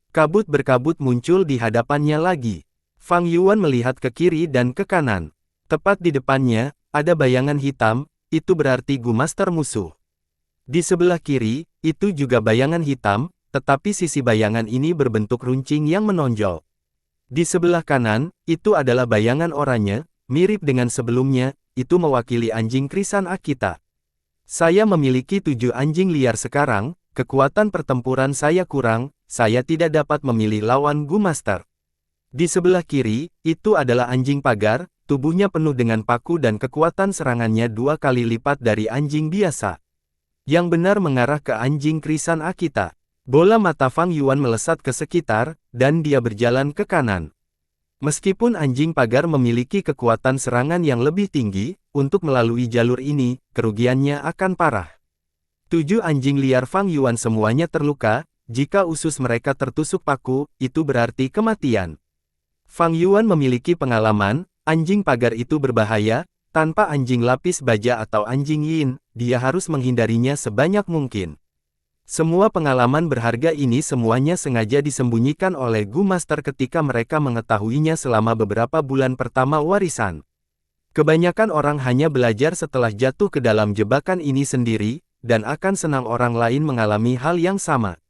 Kabut berkabut muncul di hadapannya lagi. Fang Yuan melihat ke kiri dan ke kanan. Tepat di depannya, ada bayangan hitam, itu berarti Gu Master musuh. Di sebelah kiri, itu juga bayangan hitam, tetapi sisi bayangan ini berbentuk runcing yang menonjol. Di sebelah kanan, itu adalah bayangan oranye, mirip dengan sebelumnya, itu mewakili anjing krisan Akita. Saya memiliki 7 anjing liar sekarang, kekuatan pertempuran saya kurang, saya tidak dapat memilih lawan Gu Master. Di sebelah kiri, itu adalah anjing pagar, tubuhnya penuh dengan paku dan kekuatan serangannya 2 kali lipat dari anjing biasa. Yang benar mengarah ke anjing krisan Akita. Bola mata Fang Yuan melesat ke sekitar, dan dia berjalan ke kanan. Meskipun anjing pagar memiliki kekuatan serangan yang lebih tinggi, untuk melalui jalur ini, kerugiannya akan parah. 7 anjing liar Fang Yuan semuanya terluka, jika usus mereka tertusuk paku, itu berarti kematian. Fang Yuan memiliki pengalaman, anjing pagar itu berbahaya, tanpa anjing lapis baja atau anjing yin, dia harus menghindarinya sebanyak mungkin. Semua pengalaman berharga ini semuanya sengaja disembunyikan oleh Gu Master ketika mereka mengetahuinya selama beberapa bulan pertama warisan. Kebanyakan orang hanya belajar setelah jatuh ke dalam jebakan ini sendiri, dan akan senang orang lain mengalami hal yang sama.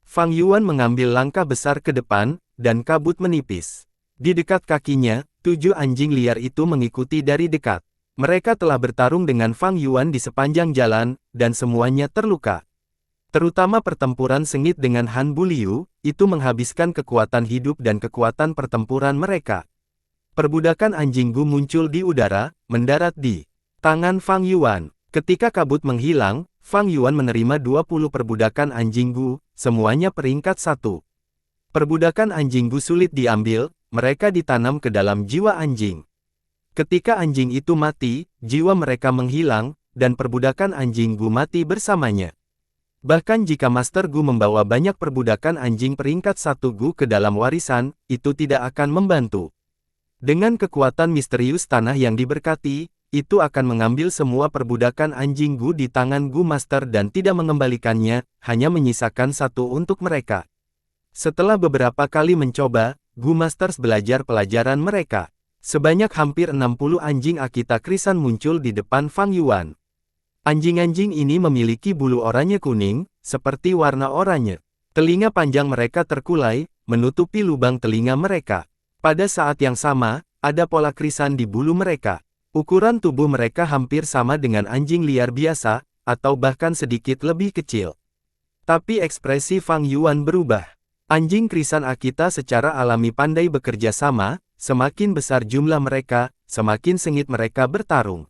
Fang Yuan mengambil langkah besar ke depan, dan kabut menipis. Di dekat kakinya, 7 anjing liar itu mengikuti dari dekat. Mereka telah bertarung dengan Fang Yuan di sepanjang jalan, dan semuanya terluka. Terutama pertempuran sengit dengan Han Buliu, itu menghabiskan kekuatan hidup dan kekuatan pertempuran mereka. Perbudakan anjing Gu muncul di udara, mendarat di tangan Fang Yuan. Ketika kabut menghilang, Fang Yuan menerima 20 perbudakan anjing Gu, semuanya peringkat 1. Perbudakan anjing Gu sulit diambil, mereka ditanam ke dalam jiwa anjing. Ketika anjing itu mati, jiwa mereka menghilang, dan perbudakan anjing Gu mati bersamanya. Bahkan jika Master Gu membawa banyak perbudakan anjing peringkat 1 Gu ke dalam warisan, itu tidak akan membantu. Dengan kekuatan misterius tanah yang diberkati, itu akan mengambil semua perbudakan anjing Gu di tangan Gu Master dan tidak mengembalikannya, hanya menyisakan 1 untuk mereka. Setelah beberapa kali mencoba, Gu Masters belajar pelajaran mereka. Sebanyak hampir 60 anjing Akita krisan muncul di depan Fang Yuan. Anjing-anjing ini memiliki bulu oranye kuning, seperti warna oranye. Telinga panjang mereka terkulai, menutupi lubang telinga mereka. Pada saat yang sama, ada pola krisan di bulu mereka. Ukuran tubuh mereka hampir sama dengan anjing liar biasa, atau bahkan sedikit lebih kecil. Tapi ekspresi Fang Yuan berubah. Anjing krisan Akita secara alami pandai bekerja sama, semakin besar jumlah mereka, semakin sengit mereka bertarung.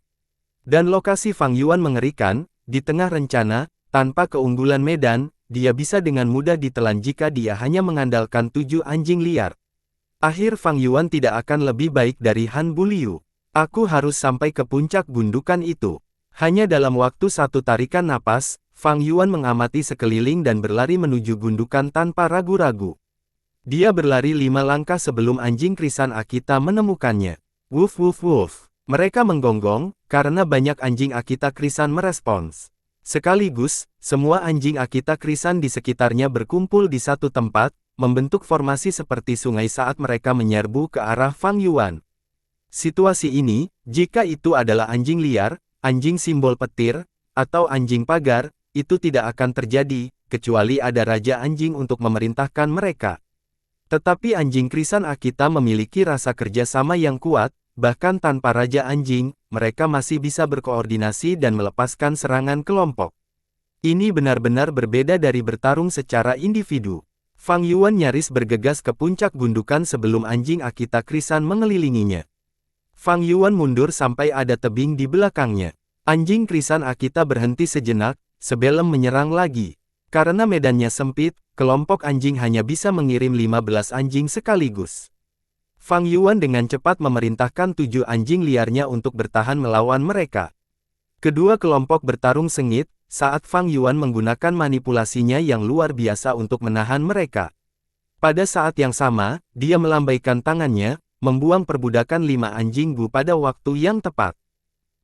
Dan lokasi Fang Yuan mengerikan, di tengah rencana, tanpa keunggulan medan, dia bisa dengan mudah ditelan jika dia hanya mengandalkan 7 anjing liar. Akhir Fang Yuan tidak akan lebih baik dari Han Buliu. Aku harus sampai ke puncak gundukan itu. Hanya dalam waktu 1 tarikan napas, Fang Yuan mengamati sekeliling dan berlari menuju gundukan tanpa ragu-ragu. Dia berlari 5 langkah sebelum anjing krisan Akita menemukannya. Wuf wuf wuf. Mereka menggonggong, karena banyak anjing Akita krisan merespons. Sekaligus, semua anjing Akita krisan di sekitarnya berkumpul di satu tempat, membentuk formasi seperti sungai saat mereka menyerbu ke arah Fang Yuan. Situasi ini, jika itu adalah anjing liar, anjing simbol petir, atau anjing pagar, itu tidak akan terjadi, kecuali ada raja anjing untuk memerintahkan mereka. Tetapi anjing krisan Akita memiliki rasa kerjasama yang kuat, bahkan tanpa raja anjing, mereka masih bisa berkoordinasi dan melepaskan serangan kelompok. Ini benar-benar berbeda dari bertarung secara individu. Fang Yuan nyaris bergegas ke puncak gundukan sebelum anjing Akita krisan mengelilinginya. Fang Yuan mundur sampai ada tebing di belakangnya. Anjing krisan Akita berhenti sejenak, sebelum menyerang lagi. Karena medannya sempit, kelompok anjing hanya bisa mengirim 15 anjing sekaligus. Fang Yuan dengan cepat memerintahkan 7 anjing liarnya untuk bertahan melawan mereka. Kedua kelompok bertarung sengit, saat Fang Yuan menggunakan manipulasinya yang luar biasa untuk menahan mereka. Pada saat yang sama, dia melambaikan tangannya, membuang perbudakan 5 anjing Gu pada waktu yang tepat.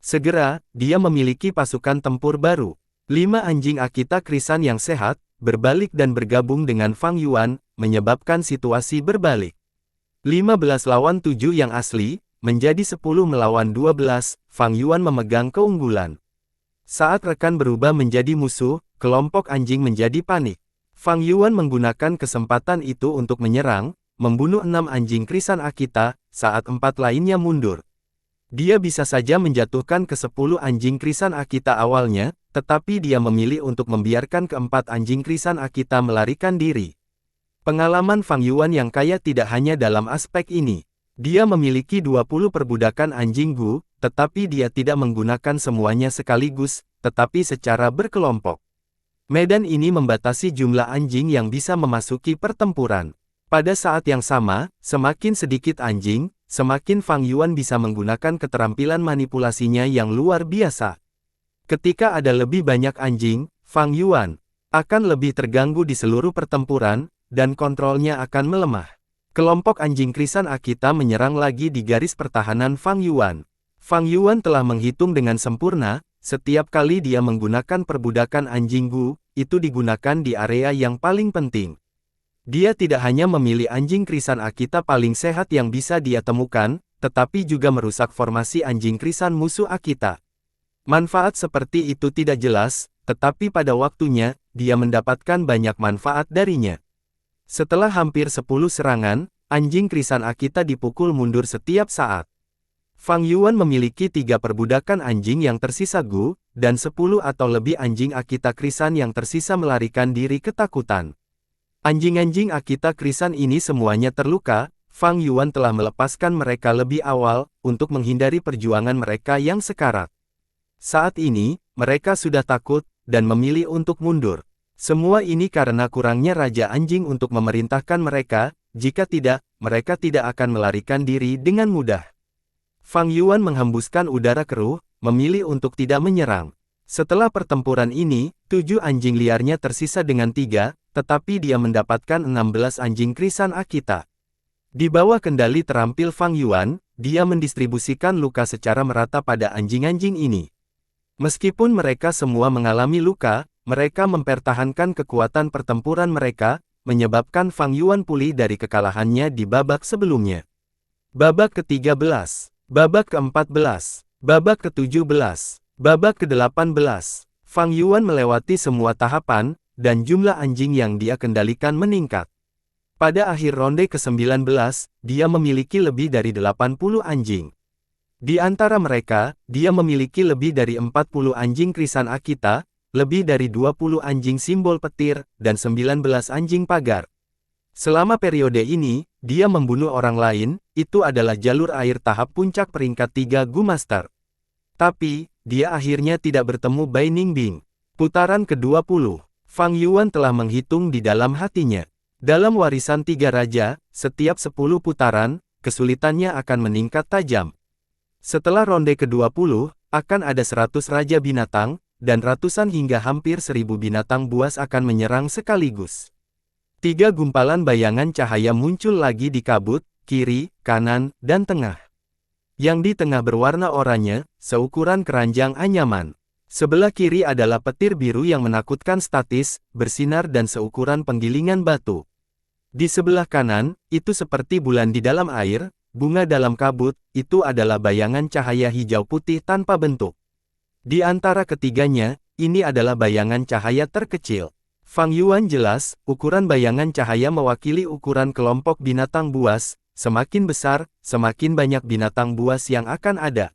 Segera, dia memiliki pasukan tempur baru. 5 anjing Akita krisan yang sehat, berbalik dan bergabung dengan Fang Yuan, menyebabkan situasi berbalik. 15 lawan 7 yang asli, menjadi 10 melawan 12, Fang Yuan memegang keunggulan. Saat rekan berubah menjadi musuh, kelompok anjing menjadi panik. Fang Yuan menggunakan kesempatan itu untuk menyerang, membunuh 6 anjing krisan Akita, saat 4 lainnya mundur. Dia bisa saja menjatuhkan ke-10 anjing krisan Akita awalnya, tetapi dia memilih untuk membiarkan ke-4 anjing krisan Akita melarikan diri. Pengalaman Fang Yuan yang kaya tidak hanya dalam aspek ini. Dia memiliki 20 perbudakan anjing Gu, tetapi dia tidak menggunakan semuanya sekaligus, tetapi secara berkelompok. Medan ini membatasi jumlah anjing yang bisa memasuki pertempuran. Pada saat yang sama, semakin sedikit anjing, semakin Fang Yuan bisa menggunakan keterampilan manipulasinya yang luar biasa. Ketika ada lebih banyak anjing, Fang Yuan akan lebih terganggu di seluruh pertempuran, dan kontrolnya akan melemah. Kelompok anjing krisan Akita menyerang lagi di garis pertahanan Fang Yuan. Fang Yuan telah menghitung dengan sempurna, setiap kali dia menggunakan perbudakan anjing Gu, itu digunakan di area yang paling penting. Dia tidak hanya memilih anjing krisan Akita paling sehat yang bisa dia temukan, tetapi juga merusak formasi anjing krisan musuh Akita. Manfaat seperti itu tidak jelas, tetapi pada waktunya, dia mendapatkan banyak manfaat darinya. Setelah hampir 10 serangan, anjing krisan Akita dipukul mundur setiap saat. Fang Yuan memiliki 3 perbudakan anjing yang tersisa Gu, dan 10 atau lebih anjing Akita krisan yang tersisa melarikan diri ketakutan. Anjing-anjing Akita krisan ini semuanya terluka, Fang Yuan telah melepaskan mereka lebih awal, untuk menghindari perjuangan mereka yang sekarat. Saat ini, mereka sudah takut, dan memilih untuk mundur. Semua ini karena kurangnya Raja Anjing untuk memerintahkan mereka, jika tidak, mereka tidak akan melarikan diri dengan mudah. Fang Yuan menghembuskan udara keruh, memilih untuk tidak menyerang. Setelah pertempuran ini, 7 anjing liarnya tersisa dengan 3, tetapi dia mendapatkan 16 anjing krisan Akita. Di bawah kendali terampil Fang Yuan, dia mendistribusikan luka secara merata pada anjing-anjing ini. Meskipun mereka semua mengalami luka, mereka mempertahankan kekuatan pertempuran mereka, menyebabkan Fang Yuan pulih dari kekalahannya di babak sebelumnya. Babak ke-13, babak ke-14, babak ke-17, babak ke-18, Fang Yuan melewati semua tahapan, dan jumlah anjing yang dia kendalikan meningkat. Pada akhir ronde ke-19, dia memiliki lebih dari 80 anjing. Di antara mereka, dia memiliki lebih dari 40 anjing krisan Akita, lebih dari 20 anjing simbol petir, dan 19 anjing pagar. Selama periode ini, dia membunuh orang lain, itu adalah jalur air tahap puncak peringkat 3 Gu Master. Tapi, dia akhirnya tidak bertemu Bai Ningbing. Putaran ke-20, Fang Yuan telah menghitung di dalam hatinya. Dalam warisan 3 raja, setiap 10 putaran, kesulitannya akan meningkat tajam. Setelah ronde ke-20, akan ada 100 raja binatang, dan ratusan hingga hampir 1000 binatang buas akan menyerang sekaligus. 3 gumpalan bayangan cahaya muncul lagi di kabut, kiri, kanan, dan tengah. Yang di tengah berwarna oranye, seukuran keranjang anyaman. Sebelah kiri adalah petir biru yang menakutkan statis, bersinar dan seukuran penggilingan batu. Di sebelah kanan, itu seperti bulan di dalam air, bunga dalam kabut, itu adalah bayangan cahaya hijau putih tanpa bentuk. Di antara ketiganya, ini adalah bayangan cahaya terkecil. Fang Yuan jelas, ukuran bayangan cahaya mewakili ukuran kelompok binatang buas, semakin besar, semakin banyak binatang buas yang akan ada.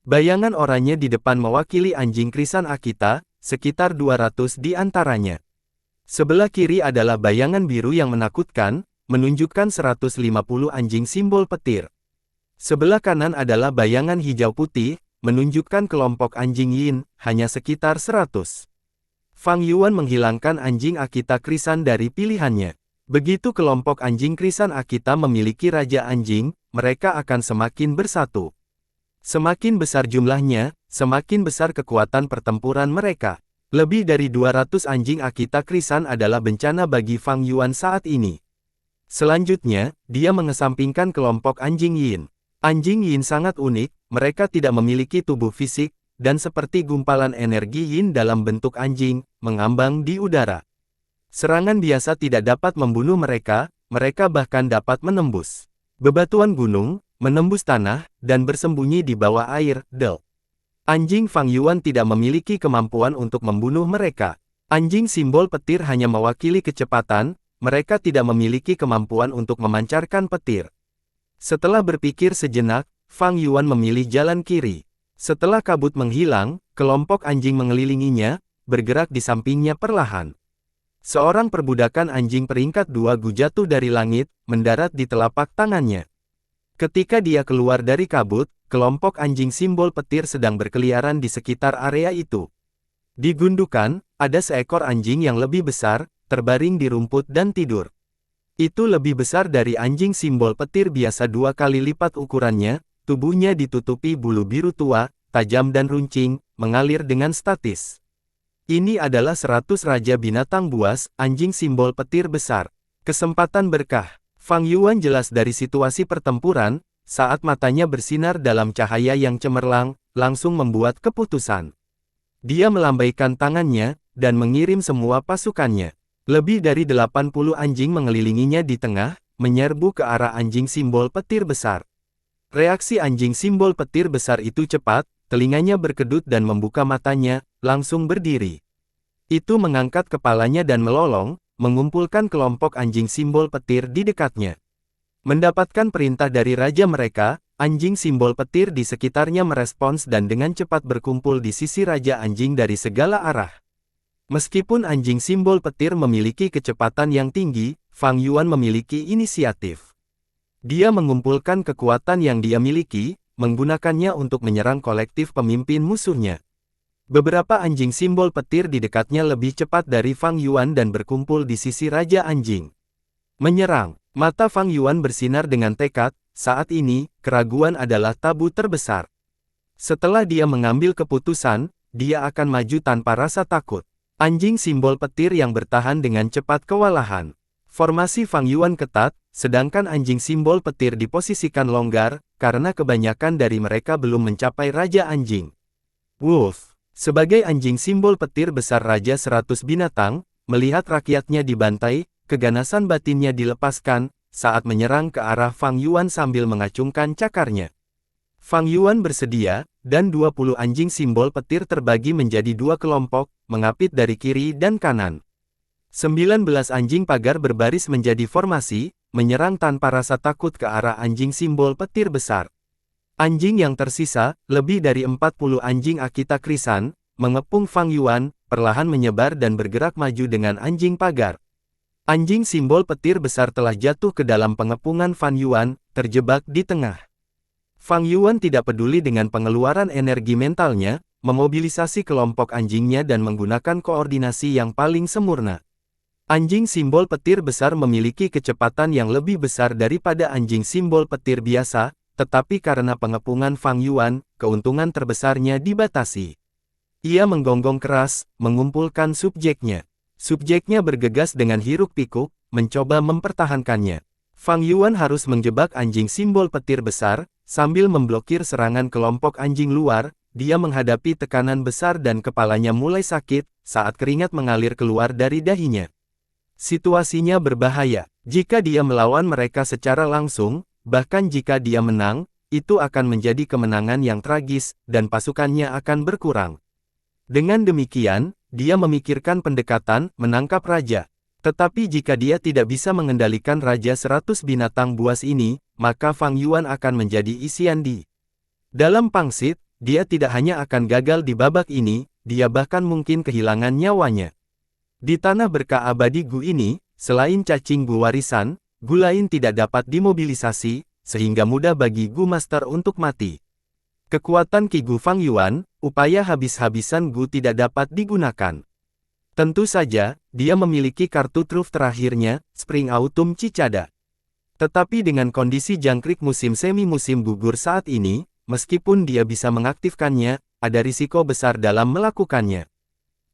Bayangan oranye di depan mewakili anjing krisan Akita, sekitar 200 di antaranya. Sebelah kiri adalah bayangan biru yang menakutkan, menunjukkan 150 anjing simbol petir. Sebelah kanan adalah bayangan hijau putih, menunjukkan kelompok anjing Yin, hanya sekitar 100. Fang Yuan menghilangkan anjing Akita Krisan dari pilihannya. Begitu kelompok anjing Krisan Akita memiliki raja anjing, mereka akan semakin bersatu. Semakin besar jumlahnya, semakin besar kekuatan pertempuran mereka. Lebih dari 200 anjing Akita Krisan adalah bencana bagi Fang Yuan saat ini. Selanjutnya, dia mengesampingkan kelompok anjing Yin. Anjing Yin sangat unik, mereka tidak memiliki tubuh fisik, dan seperti gumpalan energi Yin dalam bentuk anjing, mengambang di udara. Serangan biasa tidak dapat membunuh mereka, mereka bahkan dapat menembus bebatuan gunung, menembus tanah, dan bersembunyi di bawah air. Anjing Fang Yuan tidak memiliki kemampuan untuk membunuh mereka. Anjing simbol petir hanya mewakili kecepatan, mereka tidak memiliki kemampuan untuk memancarkan petir. Setelah berpikir sejenak, Fang Yuan memilih jalan kiri. Setelah kabut menghilang, kelompok anjing mengelilinginya, bergerak di sampingnya perlahan. Seorang perbudakan anjing peringkat 2 Gu jatuh dari langit, mendarat di telapak tangannya. Ketika dia keluar dari kabut, kelompok anjing simbol petir sedang berkeliaran di sekitar area itu. Di gundukan, ada seekor anjing yang lebih besar, terbaring di rumput dan tidur. Itu lebih besar dari anjing simbol petir biasa 2 kali lipat ukurannya, tubuhnya ditutupi bulu biru tua, tajam dan runcing, mengalir dengan statis. Ini adalah 100 raja binatang buas, anjing simbol petir besar. Kesempatan berkah. Fang Yuan jelas dari situasi pertempuran, saat matanya bersinar dalam cahaya yang cemerlang, langsung membuat keputusan. Dia melambaikan tangannya, dan mengirim semua pasukannya. Lebih dari 80 anjing mengelilinginya di tengah, menyerbu ke arah anjing simbol petir besar. Reaksi anjing simbol petir besar itu cepat, telinganya berkedut dan membuka matanya, langsung berdiri. Itu mengangkat kepalanya dan melolong, mengumpulkan kelompok anjing simbol petir di dekatnya. Mendapatkan perintah dari raja mereka, anjing simbol petir di sekitarnya merespons dan dengan cepat berkumpul di sisi raja anjing dari segala arah. Meskipun anjing simbol petir memiliki kecepatan yang tinggi, Fang Yuan memiliki inisiatif. Dia mengumpulkan kekuatan yang dia miliki, menggunakannya untuk menyerang kolektif pemimpin musuhnya. Beberapa anjing simbol petir di dekatnya lebih cepat dari Fang Yuan dan berkumpul di sisi raja anjing. Menyerang. Mata Fang Yuan bersinar dengan tekad, saat ini, keraguan adalah tabu terbesar. Setelah dia mengambil keputusan, dia akan maju tanpa rasa takut. Anjing simbol petir yang bertahan dengan cepat kewalahan. Formasi Fang Yuan ketat, sedangkan anjing simbol petir diposisikan longgar, karena kebanyakan dari mereka belum mencapai raja anjing. Wolf. Sebagai anjing simbol petir besar Raja 100 binatang, melihat rakyatnya dibantai, keganasan batinnya dilepaskan, saat menyerang ke arah Fang Yuan sambil mengacungkan cakarnya. Fang Yuan bersedia, dan 20 anjing simbol petir terbagi menjadi 2 kelompok, mengapit dari kiri dan kanan. 19 anjing pagar berbaris menjadi formasi, menyerang tanpa rasa takut ke arah anjing simbol petir besar. Anjing yang tersisa, lebih dari 40 anjing Akita Krisan, mengepung Fang Yuan, perlahan menyebar dan bergerak maju dengan anjing pagar. Anjing simbol petir besar telah jatuh ke dalam pengepungan Fang Yuan, terjebak di tengah. Fang Yuan tidak peduli dengan pengeluaran energi mentalnya, memobilisasi kelompok anjingnya dan menggunakan koordinasi yang paling sempurna. Anjing simbol petir besar memiliki kecepatan yang lebih besar daripada anjing simbol petir biasa, tetapi karena pengepungan Fang Yuan, keuntungan terbesarnya dibatasi. Ia menggonggong keras, mengumpulkan subjeknya. Subjeknya bergegas dengan hiruk-pikuk, mencoba mempertahankannya. Fang Yuan harus menjebak anjing simbol petir besar, sambil memblokir serangan kelompok anjing luar, dia menghadapi tekanan besar dan kepalanya mulai sakit, saat keringat mengalir keluar dari dahinya. Situasinya berbahaya. Jika dia melawan mereka secara langsung, bahkan jika dia menang, itu akan menjadi kemenangan yang tragis, dan pasukannya akan berkurang. Dengan demikian, dia memikirkan pendekatan, menangkap raja. Tetapi jika dia tidak bisa mengendalikan Raja 100 binatang buas ini, maka Fang Yuan akan menjadi isian di dalam pangsit, dia tidak hanya akan gagal di babak ini, dia bahkan mungkin kehilangan nyawanya. Di tanah berkah abadi Gu ini, selain cacing Gu warisan, Gu lain tidak dapat dimobilisasi, sehingga mudah bagi Gu Master untuk mati. Kekuatan Ki Gu Fang Yuan, upaya habis-habisan Gu tidak dapat digunakan. Tentu saja, dia memiliki kartu truf terakhirnya, Spring Autumn Cicada. Tetapi dengan kondisi jangkrik musim semi-musim gugur saat ini, meskipun dia bisa mengaktifkannya, ada risiko besar dalam melakukannya.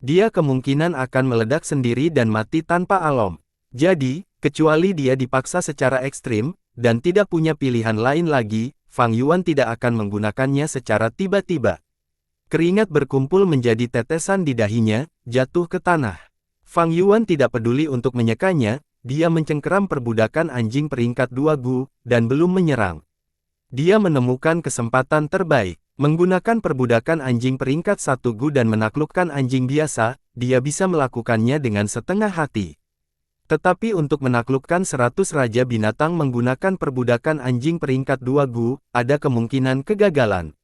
Dia kemungkinan akan meledak sendiri dan mati tanpa alarm. Jadi, kecuali dia dipaksa secara ekstrim, dan tidak punya pilihan lain lagi, Fang Yuan tidak akan menggunakannya secara tiba-tiba. Keringat berkumpul menjadi tetesan di dahinya, jatuh ke tanah. Fang Yuan tidak peduli untuk menyekanya, dia mencengkeram perbudakan anjing peringkat 2 Gu, dan belum menyerang. Dia menemukan kesempatan terbaik. Menggunakan perbudakan anjing peringkat 1 Gu dan menaklukkan anjing biasa, dia bisa melakukannya dengan setengah hati. Tetapi untuk menaklukkan 100 raja binatang menggunakan perbudakan anjing peringkat 2 Gu, ada kemungkinan kegagalan.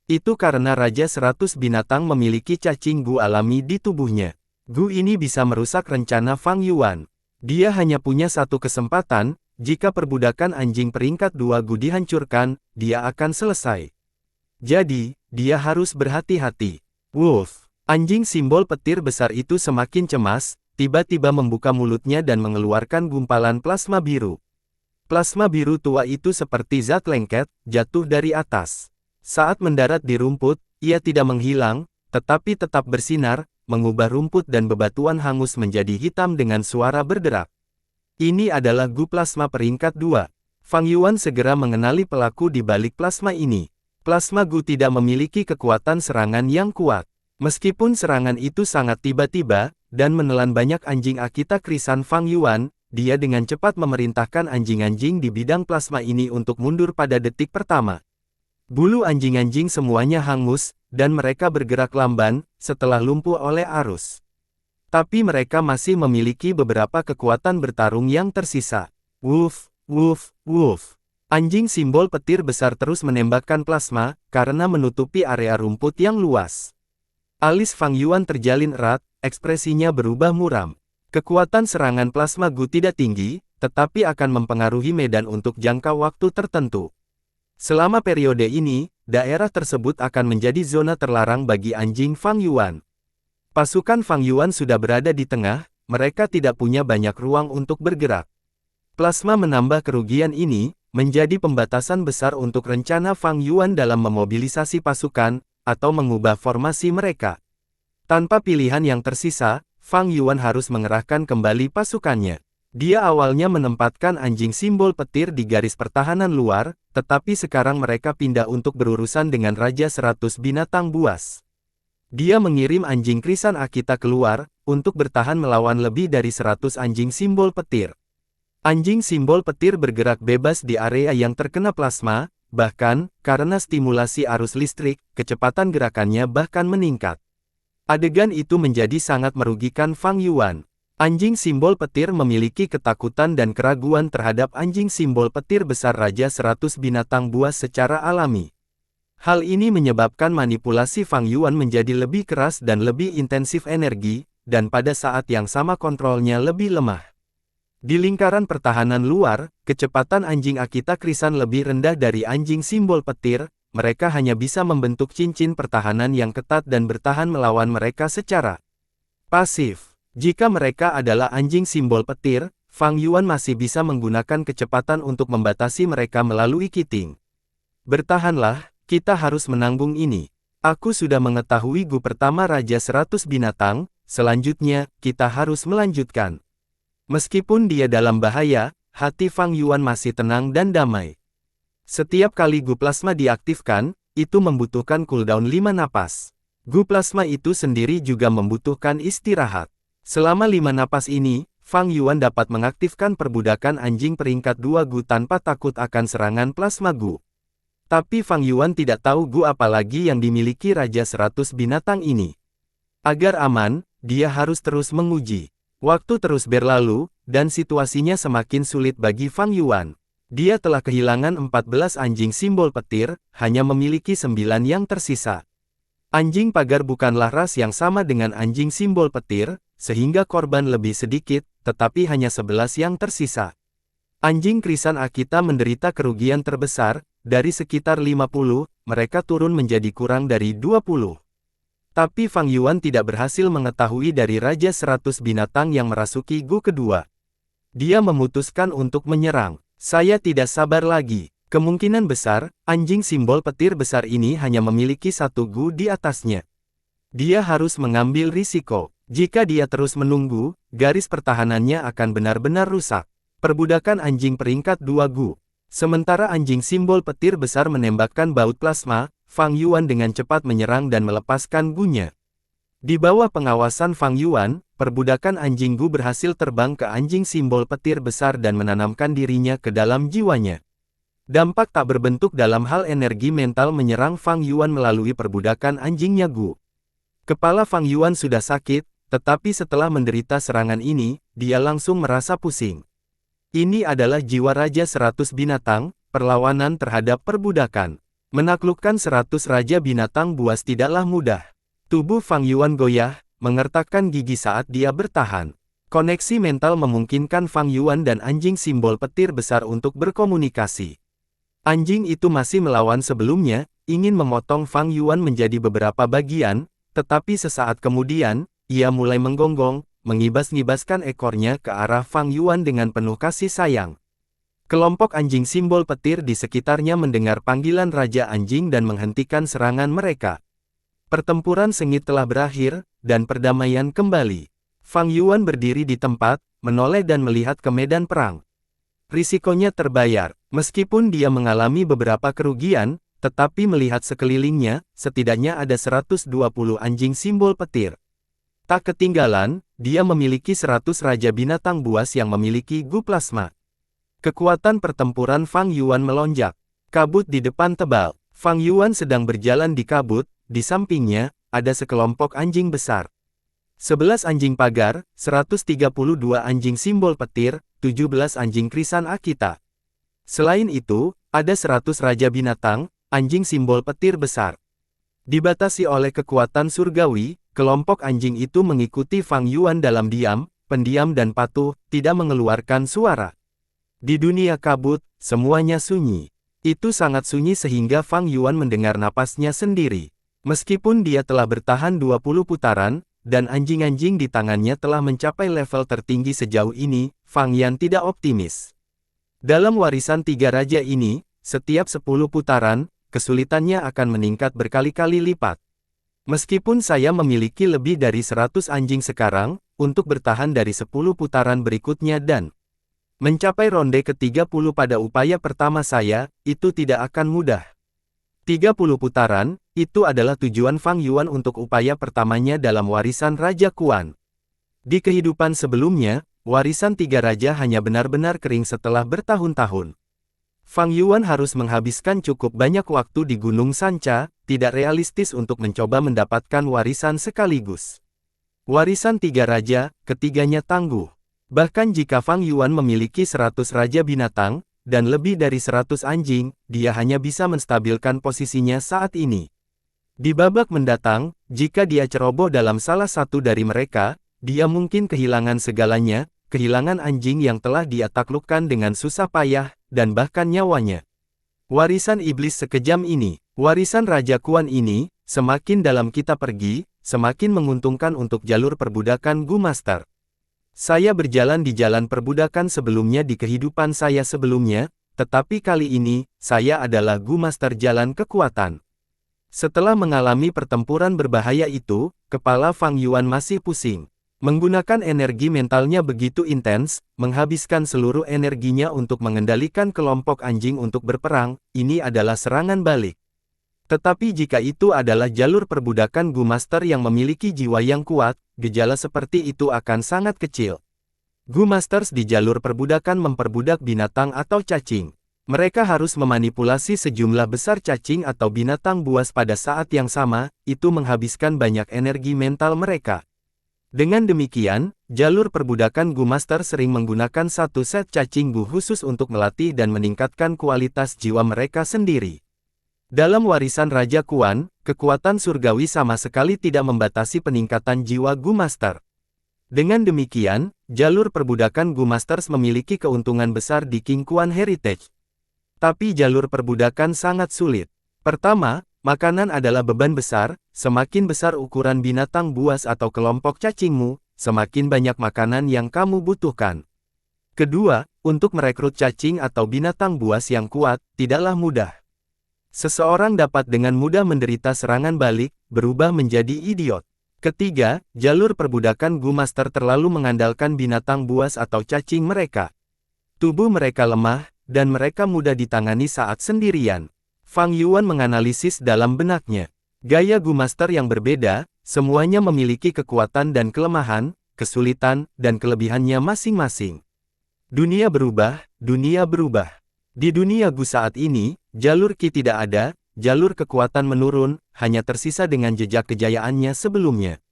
Itu karena Raja 100 binatang memiliki cacing Gu alami di tubuhnya. Gu ini bisa merusak rencana Fang Yuan. Dia hanya punya satu kesempatan, jika perbudakan anjing peringkat 2 Gu dihancurkan, dia akan selesai. Jadi, dia harus berhati-hati. Wolf, anjing simbol petir besar itu semakin cemas, tiba-tiba membuka mulutnya dan mengeluarkan gumpalan plasma biru. Plasma biru tua itu seperti zat lengket, jatuh dari atas. Saat mendarat di rumput, ia tidak menghilang, tetapi tetap bersinar, mengubah rumput dan bebatuan hangus menjadi hitam dengan suara berderak. Ini adalah Gu plasma peringkat 2. Fang Yuan segera mengenali pelaku di balik plasma ini. Plasma Gu tidak memiliki kekuatan serangan yang kuat. Meskipun serangan itu sangat tiba-tiba, dan menelan banyak anjing Akita krisan Fang Yuan, dia dengan cepat memerintahkan anjing-anjing di bidang plasma ini untuk mundur pada detik pertama. Bulu anjing-anjing semuanya hangus, dan mereka bergerak lamban, setelah lumpuh oleh arus. Tapi mereka masih memiliki beberapa kekuatan bertarung yang tersisa. Wolf, wolf, wolf. Anjing simbol petir besar terus menembakkan plasma, karena menutupi area rumput yang luas. Alis Fang Yuan terjalin erat, ekspresinya berubah muram. Kekuatan serangan plasma Gu tidak tinggi, tetapi akan mempengaruhi medan untuk jangka waktu tertentu. Selama periode ini, daerah tersebut akan menjadi zona terlarang bagi anjing Fang Yuan. Pasukan Fang Yuan sudah berada di tengah, mereka tidak punya banyak ruang untuk bergerak. Plasma menambah kerugian ini, menjadi pembatasan besar untuk rencana Fang Yuan dalam memobilisasi pasukan, atau mengubah formasi mereka. Tanpa pilihan yang tersisa, Fang Yuan harus mengerahkan kembali pasukannya. Dia awalnya menempatkan anjing simbol petir di garis pertahanan luar, tetapi sekarang mereka pindah untuk berurusan dengan Raja 100 binatang buas. Dia mengirim anjing krisan Akita keluar, untuk bertahan melawan lebih dari 100 anjing simbol petir. Anjing simbol petir bergerak bebas di area yang terkena plasma, bahkan, karena stimulasi arus listrik, kecepatan gerakannya bahkan meningkat. Adegan itu menjadi sangat merugikan Fang Yuan. Anjing simbol petir memiliki ketakutan dan keraguan terhadap anjing simbol petir besar Raja 100 binatang buas secara alami. Hal ini menyebabkan manipulasi Fang Yuan menjadi lebih keras dan lebih intensif energi, dan pada saat yang sama kontrolnya lebih lemah. Di lingkaran pertahanan luar, kecepatan anjing Akita krisan lebih rendah dari anjing simbol petir, mereka hanya bisa membentuk cincin pertahanan yang ketat dan bertahan melawan mereka secara pasif. Jika mereka adalah anjing simbol petir, Fang Yuan masih bisa menggunakan kecepatan untuk membatasi mereka melalui kiting. Bertahanlah, kita harus menanggung ini. Aku sudah mengetahui Gu pertama Raja 100 binatang, selanjutnya, kita harus melanjutkan. Meskipun dia dalam bahaya, hati Fang Yuan masih tenang dan damai. Setiap kali Gu plasma diaktifkan, itu membutuhkan cooldown 5 napas. Gu plasma itu sendiri juga membutuhkan istirahat. Selama 5 napas ini, Fang Yuan dapat mengaktifkan perbudakan anjing peringkat 2 Gu tanpa takut akan serangan plasma Gu. Tapi Fang Yuan tidak tahu Gu apalagi yang dimiliki Raja 100 binatang ini. Agar aman, dia harus terus menguji. Waktu terus berlalu, dan situasinya semakin sulit bagi Fang Yuan. Dia telah kehilangan 14 anjing simbol petir, hanya memiliki 9 yang tersisa. Anjing pagar bukanlah ras yang sama dengan anjing simbol petir, sehingga korban lebih sedikit, tetapi hanya 11 yang tersisa. Anjing krisan Akita menderita kerugian terbesar, dari sekitar 50, mereka turun menjadi kurang dari 20. Tapi Fang Yuan tidak berhasil mengetahui dari Raja 100 binatang yang merasuki Gu kedua. Dia memutuskan untuk menyerang. Saya tidak sabar lagi. Kemungkinan besar, anjing simbol petir besar ini hanya memiliki satu Gu di atasnya. Dia harus mengambil risiko. Jika dia terus menunggu, garis pertahanannya akan benar-benar rusak. Perbudakan anjing peringkat 2 Gu. Sementara anjing simbol petir besar menembakkan baut plasma, Fang Yuan dengan cepat menyerang dan melepaskan Gu-nya. Di bawah pengawasan Fang Yuan, perbudakan anjing Gu berhasil terbang ke anjing simbol petir besar dan menanamkan dirinya ke dalam jiwanya. Dampak tak berbentuk dalam hal energi mental menyerang Fang Yuan melalui perbudakan anjingnya Gu. Kepala Fang Yuan sudah sakit, tetapi setelah menderita serangan ini, dia langsung merasa pusing. Ini adalah jiwa Raja 100 binatang, perlawanan terhadap perbudakan. Menaklukkan 100 Raja binatang buas tidaklah mudah. Tubuh Fang Yuan goyah, mengertakkan gigi saat dia bertahan. Koneksi mental memungkinkan Fang Yuan dan anjing simbol petir besar untuk berkomunikasi. Anjing itu masih melawan sebelumnya, ingin memotong Fang Yuan menjadi beberapa bagian, tetapi sesaat kemudian, ia mulai menggonggong, mengibas-ngibaskan ekornya ke arah Fang Yuan dengan penuh kasih sayang. Kelompok anjing simbol petir di sekitarnya mendengar panggilan Raja Anjing dan menghentikan serangan mereka. Pertempuran sengit telah berakhir, dan perdamaian kembali. Fang Yuan berdiri di tempat, menoleh dan melihat ke medan perang. Risikonya terbayar, meskipun dia mengalami beberapa kerugian, tetapi melihat sekelilingnya, setidaknya ada 120 anjing simbol petir. Tak ketinggalan, dia memiliki 100 Raja Binatang Buas yang memiliki Gu Plasma. Kekuatan pertempuran Fang Yuan melonjak. Kabut di depan tebal. Fang Yuan sedang berjalan di kabut, di sampingnya, ada sekelompok anjing besar. 11 anjing pagar, 132 anjing simbol petir, 17 anjing krisan Akita. Selain itu, ada 100 Raja Binatang, anjing simbol petir besar. Dibatasi oleh kekuatan surgawi, kelompok anjing itu mengikuti Fang Yuan dalam diam, pendiam dan patuh, tidak mengeluarkan suara. Di dunia kabut, semuanya sunyi. Itu sangat sunyi sehingga Fang Yuan mendengar napasnya sendiri. Meskipun dia telah bertahan 20 putaran, dan anjing-anjing di tangannya telah mencapai level tertinggi sejauh ini, Fang Yan tidak optimis. Dalam warisan 3 raja ini, setiap 10 putaran, kesulitannya akan meningkat berkali-kali lipat. Meskipun saya memiliki lebih dari 100 anjing sekarang, untuk bertahan dari 10 putaran berikutnya dan mencapai ronde ke-30 pada upaya pertama saya, itu tidak akan mudah. 30 putaran, itu adalah tujuan Fang Yuan untuk upaya pertamanya dalam warisan Raja Kuan. Di kehidupan sebelumnya, warisan 3 raja hanya benar-benar kering setelah bertahun-tahun. Fang Yuan harus menghabiskan cukup banyak waktu di Gunung Sanca, tidak realistis untuk mencoba mendapatkan warisan sekaligus. Warisan 3 raja, ketiganya tangguh. Bahkan jika Fang Yuan memiliki 100 raja binatang, dan lebih dari 100 anjing, dia hanya bisa menstabilkan posisinya saat ini. Di babak mendatang, jika dia ceroboh dalam salah satu dari mereka, dia mungkin kehilangan segalanya, kehilangan anjing yang telah dia taklukkan dengan susah payah, dan bahkan nyawanya. Warisan iblis sekejam ini, warisan Raja Kuan ini, semakin dalam kita pergi, semakin menguntungkan untuk jalur perbudakan Gu Master. Saya berjalan di jalan perbudakan sebelumnya di kehidupan saya sebelumnya, tetapi kali ini, saya adalah Gu Master Jalan Kekuatan. Setelah mengalami pertempuran berbahaya itu, kepala Fang Yuan masih pusing. Menggunakan energi mentalnya begitu intens, menghabiskan seluruh energinya untuk mengendalikan kelompok anjing untuk berperang, ini adalah serangan balik. Tetapi jika itu adalah jalur perbudakan Gu Master yang memiliki jiwa yang kuat, gejala seperti itu akan sangat kecil. Gu Masters di jalur perbudakan memperbudak binatang atau cacing. Mereka harus memanipulasi sejumlah besar cacing atau binatang buas pada saat yang sama, itu menghabiskan banyak energi mental mereka. Dengan demikian, jalur perbudakan Gu Master sering menggunakan satu set cacing Gu khusus untuk melatih dan meningkatkan kualitas jiwa mereka sendiri. Dalam warisan Raja Kuan, kekuatan surgawi sama sekali tidak membatasi peningkatan jiwa Gu Master. Dengan demikian, jalur perbudakan Gu Masters memiliki keuntungan besar di King Kuan Heritage. Tapi jalur perbudakan sangat sulit. Pertama, makanan adalah beban besar, semakin besar ukuran binatang buas atau kelompok cacingmu, semakin banyak makanan yang kamu butuhkan. Kedua, untuk merekrut cacing atau binatang buas yang kuat, tidaklah mudah. Seseorang dapat dengan mudah menderita serangan balik, berubah menjadi idiot. Ketiga, jalur perbudakan Gu Master terlalu mengandalkan binatang buas atau cacing mereka. Tubuh mereka lemah, dan mereka mudah ditangani saat sendirian. Fang Yuan menganalisis dalam benaknya. Gaya Gu Master yang berbeda, semuanya memiliki kekuatan dan kelemahan, kesulitan, dan kelebihannya masing-masing. Dunia berubah, dunia berubah. Di dunia Gu saat ini, jalur Qi tidak ada, jalur kekuatan menurun, hanya tersisa dengan jejak kejayaannya sebelumnya.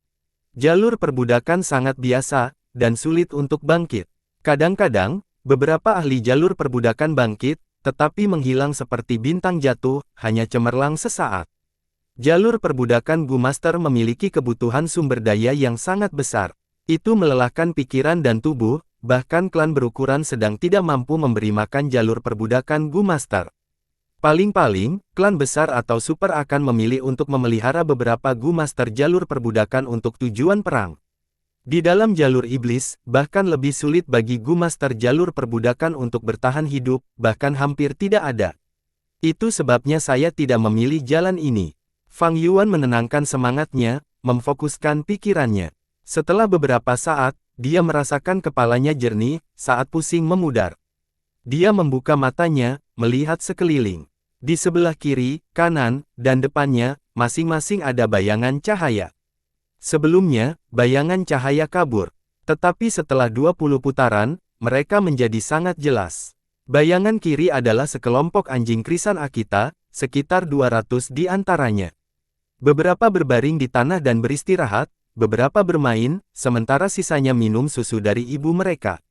Jalur perbudakan sangat biasa, dan sulit untuk bangkit. Kadang-kadang, beberapa ahli jalur perbudakan bangkit, tetapi menghilang seperti bintang jatuh, hanya cemerlang sesaat. Jalur perbudakan Gu Master memiliki kebutuhan sumber daya yang sangat besar. Itu melelahkan pikiran dan tubuh, bahkan klan berukuran sedang tidak mampu memberi makan jalur perbudakan Gu Master. Paling-paling, klan besar atau super akan memilih untuk memelihara beberapa Gu Master jalur perbudakan untuk tujuan perang. Di dalam jalur iblis, bahkan lebih sulit bagi Gu Master jalur perbudakan untuk bertahan hidup, bahkan hampir tidak ada. Itu sebabnya saya tidak memilih jalan ini. Fang Yuan menenangkan semangatnya, memfokuskan pikirannya. Setelah beberapa saat, dia merasakan kepalanya jernih, saat pusing memudar. Dia membuka matanya, melihat sekeliling. Di sebelah kiri, kanan, dan depannya, masing-masing ada bayangan cahaya. Sebelumnya, bayangan cahaya kabur. Tetapi setelah 20 putaran, mereka menjadi sangat jelas. Bayangan kiri adalah sekelompok anjing krisan Akita, sekitar 200 di antaranya. Beberapa berbaring di tanah dan beristirahat, beberapa bermain, sementara sisanya minum susu dari ibu mereka.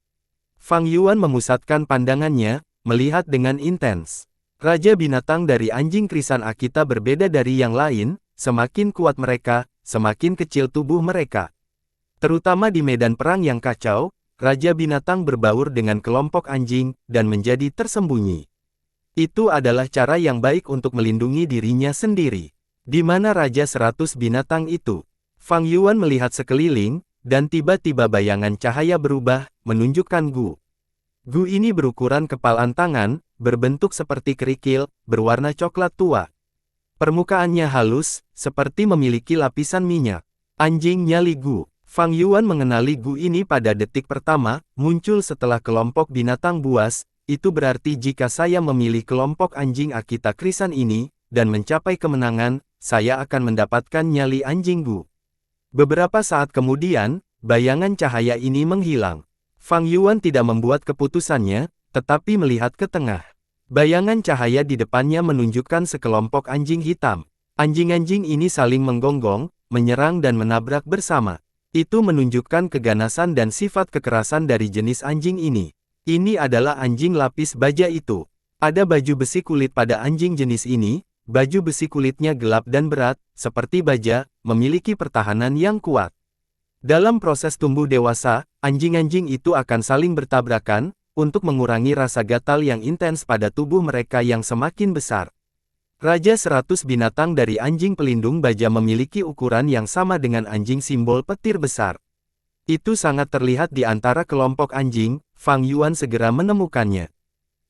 Fang Yuan memusatkan pandangannya, melihat dengan intens. Raja binatang dari anjing krisan Akita berbeda dari yang lain, semakin kuat mereka, semakin kecil tubuh mereka. Terutama di medan perang yang kacau, Raja binatang berbaur dengan kelompok anjing, dan menjadi tersembunyi. Itu adalah cara yang baik untuk melindungi dirinya sendiri. Di mana Raja 100 binatang itu? Fang Yuan melihat sekeliling, dan tiba-tiba bayangan cahaya berubah, menunjukkan Gu. Gu ini berukuran kepalan tangan, berbentuk seperti kerikil, berwarna coklat tua. Permukaannya halus, seperti memiliki lapisan minyak. Anjing nyali Gu. Fang Yuan mengenali Gu ini pada detik pertama, muncul setelah kelompok binatang buas, itu berarti jika saya memilih kelompok anjing Akita krisan ini, dan mencapai kemenangan, saya akan mendapatkan nyali anjing Gu. Beberapa saat kemudian, bayangan cahaya ini menghilang. Fang Yuan tidak membuat keputusannya, tetapi melihat ke tengah. Bayangan cahaya di depannya menunjukkan sekelompok anjing hitam. Anjing-anjing ini saling menggonggong, menyerang dan menabrak bersama. Itu menunjukkan keganasan dan sifat kekerasan dari jenis anjing ini. Ini adalah anjing lapis baja itu. Ada baju besi kulit pada anjing jenis ini. Baju besi kulitnya gelap dan berat, seperti baja, memiliki pertahanan yang kuat. Dalam proses tumbuh dewasa, anjing-anjing itu akan saling bertabrakan, untuk mengurangi rasa gatal yang intens pada tubuh mereka yang semakin besar. Raja 100 binatang dari anjing pelindung baja memiliki ukuran yang sama dengan anjing simbol petir besar. Itu sangat terlihat di antara kelompok anjing, Fang Yuan segera menemukannya.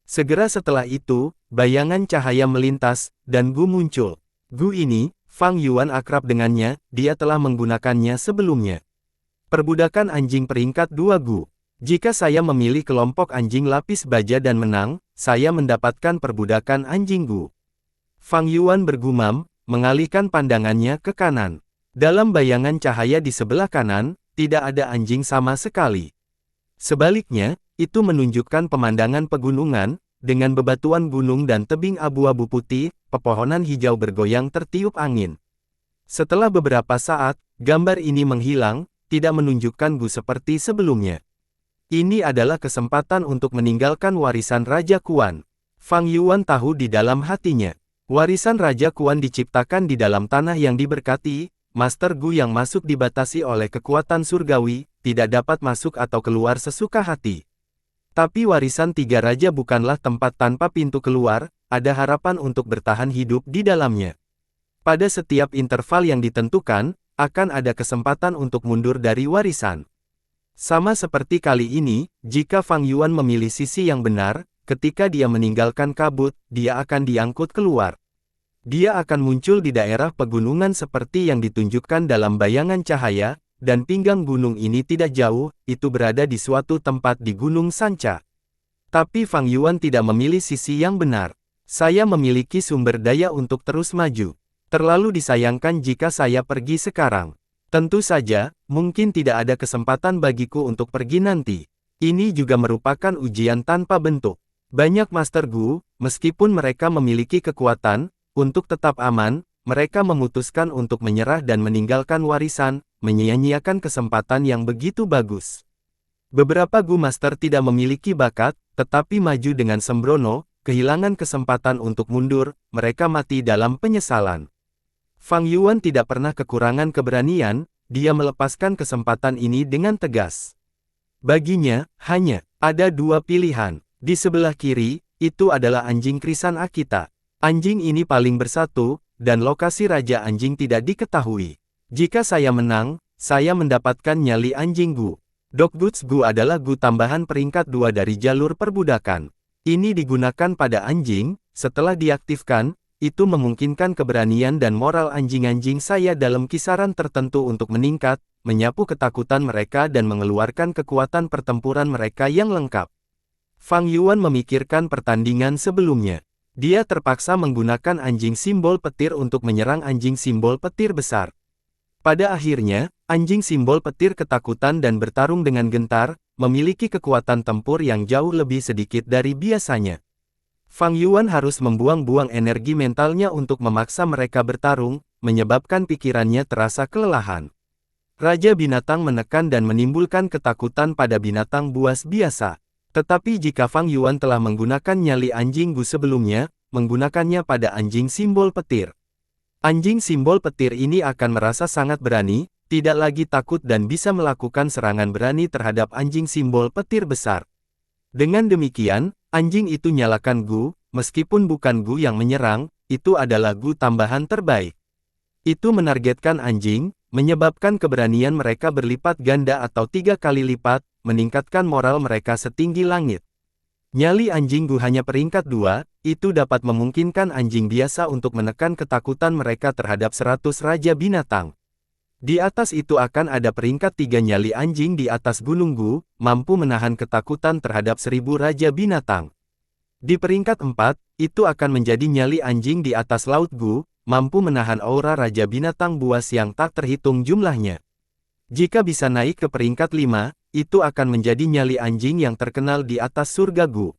Segera setelah itu, bayangan cahaya melintas, dan Gu muncul. Gu ini, Fang Yuan akrab dengannya, dia telah menggunakannya sebelumnya. Perbudakan anjing peringkat 2 Gu. Jika saya memilih kelompok anjing lapis baja dan menang, saya mendapatkan perbudakan anjing Gu. Fang Yuan bergumam, mengalihkan pandangannya ke kanan. Dalam bayangan cahaya di sebelah kanan, tidak ada anjing sama sekali. Sebaliknya, itu menunjukkan pemandangan pegunungan, dengan bebatuan gunung dan tebing abu-abu putih, pepohonan hijau bergoyang tertiup angin. Setelah beberapa saat, gambar ini menghilang, tidak menunjukkan Gu seperti sebelumnya. Ini adalah kesempatan untuk meninggalkan warisan Raja Kuan. Fang Yuan tahu di dalam hatinya. Warisan Raja Kuan diciptakan di dalam tanah yang diberkati, Master Gu yang masuk dibatasi oleh kekuatan surgawi, tidak dapat masuk atau keluar sesuka hati. Tapi warisan tiga raja bukanlah tempat tanpa pintu keluar, ada harapan untuk bertahan hidup di dalamnya. Pada setiap interval yang ditentukan, akan ada kesempatan untuk mundur dari warisan. Sama seperti kali ini, jika Fang Yuan memilih sisi yang benar, ketika dia meninggalkan kabut, dia akan diangkut keluar. Dia akan muncul di daerah pegunungan seperti yang ditunjukkan dalam bayangan cahaya, dan pinggang gunung ini tidak jauh, itu berada di suatu tempat di Gunung Sanca. Tapi Fang Yuan tidak memilih sisi yang benar. Saya memiliki sumber daya untuk terus maju. Terlalu disayangkan jika saya pergi sekarang. Tentu saja, mungkin tidak ada kesempatan bagiku untuk pergi nanti. Ini juga merupakan ujian tanpa bentuk. Banyak Master Gu, meskipun mereka memiliki kekuatan, untuk tetap aman, mereka memutuskan untuk menyerah dan meninggalkan warisan, menyia-nyiakan kesempatan yang begitu bagus. Beberapa Gu Master tidak memiliki bakat, tetapi maju dengan sembrono, kehilangan kesempatan untuk mundur, mereka mati dalam penyesalan. Fang Yuan tidak pernah kekurangan keberanian, dia melepaskan kesempatan ini dengan tegas. Baginya, hanya ada dua pilihan. Di sebelah kiri, itu adalah anjing krisan Akita. Anjing ini paling bersatu, dan lokasi Raja Anjing tidak diketahui. Jika saya menang, saya mendapatkan nyali anjing Gu. Dogguts Gu adalah Gu tambahan peringkat 2 dari jalur perbudakan. Ini digunakan pada anjing, setelah diaktifkan, itu memungkinkan keberanian dan moral anjing-anjing saya dalam kisaran tertentu untuk meningkat, menyapu ketakutan mereka dan mengeluarkan kekuatan pertempuran mereka yang lengkap. Fang Yuan memikirkan pertandingan sebelumnya. Dia terpaksa menggunakan anjing simbol petir untuk menyerang anjing simbol petir besar. Pada akhirnya, anjing simbol petir ketakutan dan bertarung dengan gentar, memiliki kekuatan tempur yang jauh lebih sedikit dari biasanya. Fang Yuan harus membuang-buang energi mentalnya untuk memaksa mereka bertarung, menyebabkan pikirannya terasa kelelahan. Raja binatang menekan dan menimbulkan ketakutan pada binatang buas biasa. Tetapi jika Fang Yuan telah menggunakan nyali anjing Gu sebelumnya, menggunakannya pada anjing simbol petir. Anjing simbol petir ini akan merasa sangat berani, tidak lagi takut dan bisa melakukan serangan berani terhadap anjing simbol petir besar. Dengan demikian, anjing itu nyalakan Gu, meskipun bukan Gu yang menyerang, itu adalah Gu tambahan terbaik. Itu menargetkan anjing, menyebabkan keberanian mereka berlipat ganda atau 3 kali lipat, meningkatkan moral mereka setinggi langit. Nyali anjing Gu hanya peringkat 2, itu dapat memungkinkan anjing biasa untuk menekan ketakutan mereka terhadap 100 raja binatang. Di atas itu akan ada peringkat 3 nyali anjing di atas Gunung Gu, mampu menahan ketakutan terhadap 1000 raja binatang. Di peringkat 4, itu akan menjadi nyali anjing di atas Laut Gu, mampu menahan aura raja binatang buas yang tak terhitung jumlahnya. Jika bisa naik ke peringkat 5, itu akan menjadi nyali anjing yang terkenal di atas surga Gu.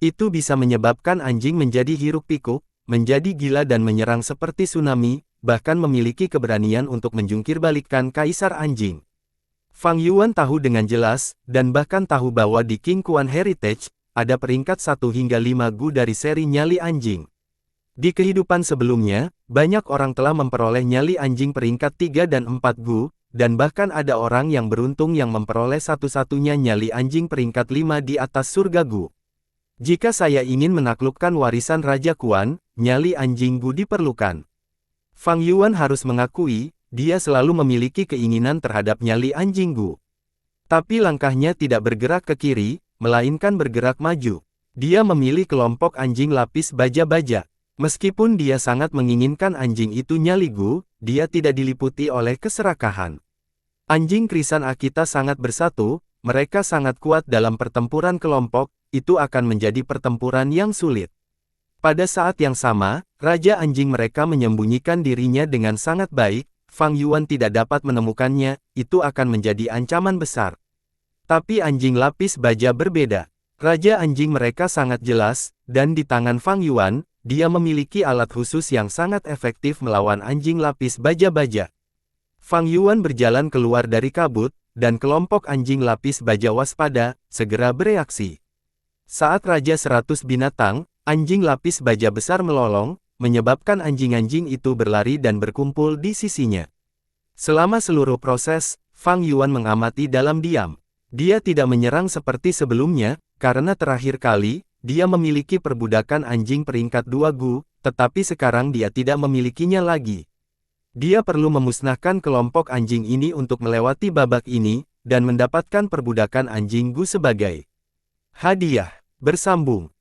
Itu bisa menyebabkan anjing menjadi hiruk-pikuk, menjadi gila dan menyerang seperti tsunami, bahkan memiliki keberanian untuk menjungkirbalikkan kaisar anjing. Fang Yuan tahu dengan jelas, dan bahkan tahu bahwa di King Kuan Heritage, ada peringkat 1 hingga 5 Gu dari seri nyali anjing. Di kehidupan sebelumnya, banyak orang telah memperoleh nyali anjing peringkat 3 dan 4 Gu, dan bahkan ada orang yang beruntung yang memperoleh satu-satunya nyali anjing peringkat 5 di atas surga Gu. Jika saya ingin menaklukkan warisan Raja Kuan, nyali anjing Gu diperlukan. Fang Yuan harus mengakui, dia selalu memiliki keinginan terhadap nyali anjing Gu. Tapi langkahnya tidak bergerak ke kiri, melainkan bergerak maju. Dia memilih kelompok anjing lapis baja-baja. Meskipun dia sangat menginginkan anjing itu nyali Gu, dia tidak diliputi oleh keserakahan. Anjing krisan Akita sangat bersatu, mereka sangat kuat dalam pertempuran kelompok, itu akan menjadi pertempuran yang sulit. Pada saat yang sama, Raja Anjing mereka menyembunyikan dirinya dengan sangat baik, Fang Yuan tidak dapat menemukannya, itu akan menjadi ancaman besar. Tapi anjing lapis baja berbeda. Raja Anjing mereka sangat jelas, dan di tangan Fang Yuan, dia memiliki alat khusus yang sangat efektif melawan anjing lapis baja-baja. Fang Yuan berjalan keluar dari kabut, dan kelompok anjing lapis baja waspada, segera bereaksi. Saat Raja 100 binatang, anjing lapis baja besar melolong, menyebabkan anjing-anjing itu berlari dan berkumpul di sisinya. Selama seluruh proses, Fang Yuan mengamati dalam diam. Dia tidak menyerang seperti sebelumnya, karena terakhir kali, dia memiliki perbudakan anjing peringkat 2 Gu, tetapi sekarang dia tidak memilikinya lagi. Dia perlu memusnahkan kelompok anjing ini untuk melewati babak ini, dan mendapatkan perbudakan anjing Gu sebagai hadiah. Bersambung.